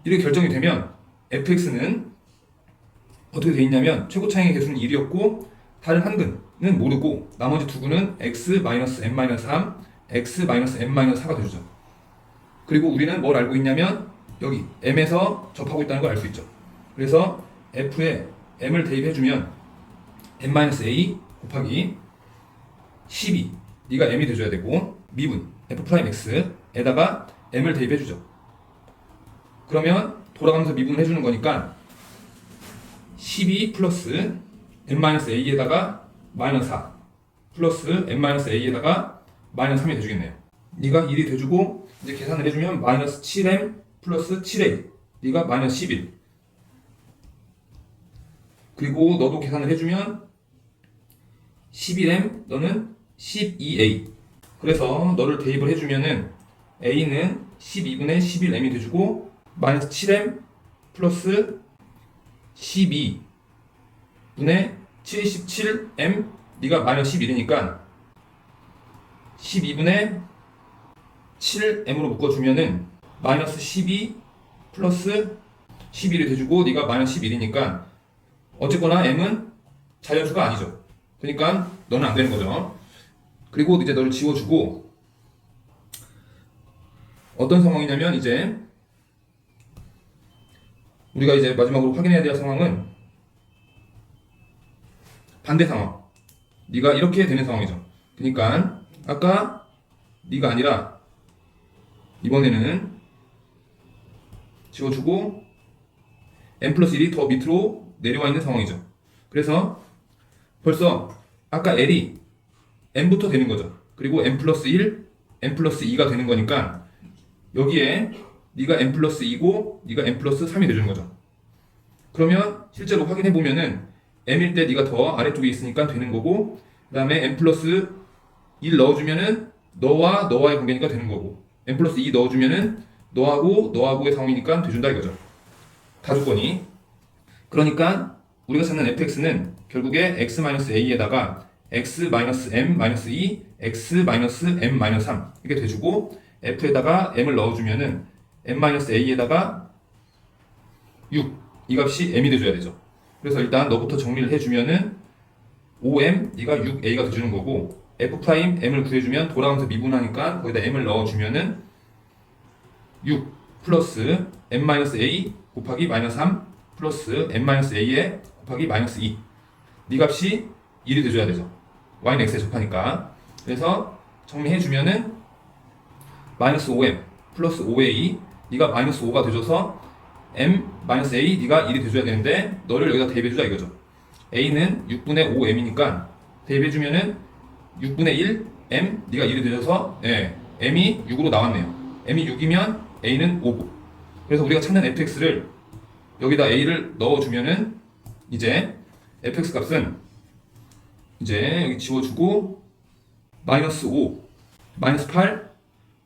이렇게 결정이 되면 fx는 어떻게 돼 있냐면 최고 차이의 개수는 1이었고 다른 한 근은 모르고 나머지 두 근은 x-m-3, x-m-4가 되죠. 그리고 우리는 뭘 알고 있냐면 여기 m에서 접하고 있다는 걸 알 수 있죠. 그래서 f에 m을 대입해주면 m-a 곱하기 12 네가 m이 돼줘야 되고 미분 f'x에다가 m을 대입해주죠. 그러면 돌아가면서 미분을 해주는 거니까 12 플러스 m-a에다가 마이너스 4 플러스 m-a에다가 마이너스 3이 돼주겠네요. 네가 1이 돼주고 이제 계산을 해주면 마이너스 7m 플러스 7a 네가 마이너스 11 그리고 너도 계산을 해주면 11m 너는 12a 그래서 너를 대입을 해주면은 a는 12분의 11m이 돼주고 마이너스 7m 플러스 12분의 77m 네가 마이너스 11이니까 12분의 7m으로 묶어주면은 마이너스 12 플러스 11이 돼주고 네가 마이너스 11이니까 어쨌거나 m은 자연수가 아니죠. 그러니까 너는 안 되는 거죠. 그리고 이제 너를 지워주고 어떤 상황이냐면 이제 우리가 이제 마지막으로 확인해야 될 상황은 반대 상황. 네가 이렇게 되는 상황이죠. 그러니까 아까 네가 아니라 이번에는 지워주고 m 플러스 1이 더 밑으로 내려와 있는 상황이죠. 그래서 벌써 아까 L이 m부터 되는 거죠. 그리고 m 플러스 1, m 플러스 2가 되는 거니까 여기에 네가 m 플러스 2고 네가 m 플러스 3이 되는 거죠. 그러면 실제로 확인해 보면은 m일 때 네가 더 아래쪽에 있으니까 되는 거고, 그 다음에 m 플러스 1 넣어주면은 너와 너와의 관계니까 되는 거고, m 플러스 2 넣어주면은 너하고 너하고의 상황이니까 돼준다 이거죠. 다 조건이. 그러니까 우리가 찾는 fx는 결국에 x-a에다가 x-m-2, x-m-3 이렇게 돼주고, f에다가 m을 넣어주면은 m-a에다가 6, 이 값이 m이 돼줘야 되죠. 그래서 일단 너부터 정리를 해주면은 5m, 네가 6a가 돼주는 거고, f'm을 구해주면 돌아가면서 미분하니까 거기다 m을 넣어주면은 6 플러스 m-a 곱하기 마이너스 3 플러스 m-a에 곱하기 마이너스 2. 네 값이 1이 돼줘야 되죠. y는 x에 접하니까. 그래서 정리해주면은 마이너스 5m 플러스 5a, 네가 마이너스 5가 돼줘서 m-a, 네가 1이 돼줘야 되는데 너를 여기다 대입해주자 이거죠. a는 6분의 5m이니까 대입해주면은 6분의 1 m, 네가 1이 돼줘서 m이 6으로 나왔네요. m이 6이면 a는 5고, 그래서 우리가 찾는 fx를 여기다 a를 넣어주면은 이제 fx 값은 이제 여기 지워주고 마이너스 5, 마이너스 8,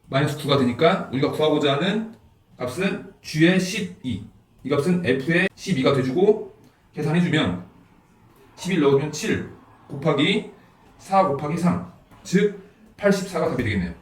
마이너스 9가 되니까 우리가 구하고자 하는 값은 g의 12, 이 값은 f의 12가 돼주고, 계산해주면 11 넣어주면 7 곱하기 4 곱하기 3, 즉 84가 답이 되겠네요.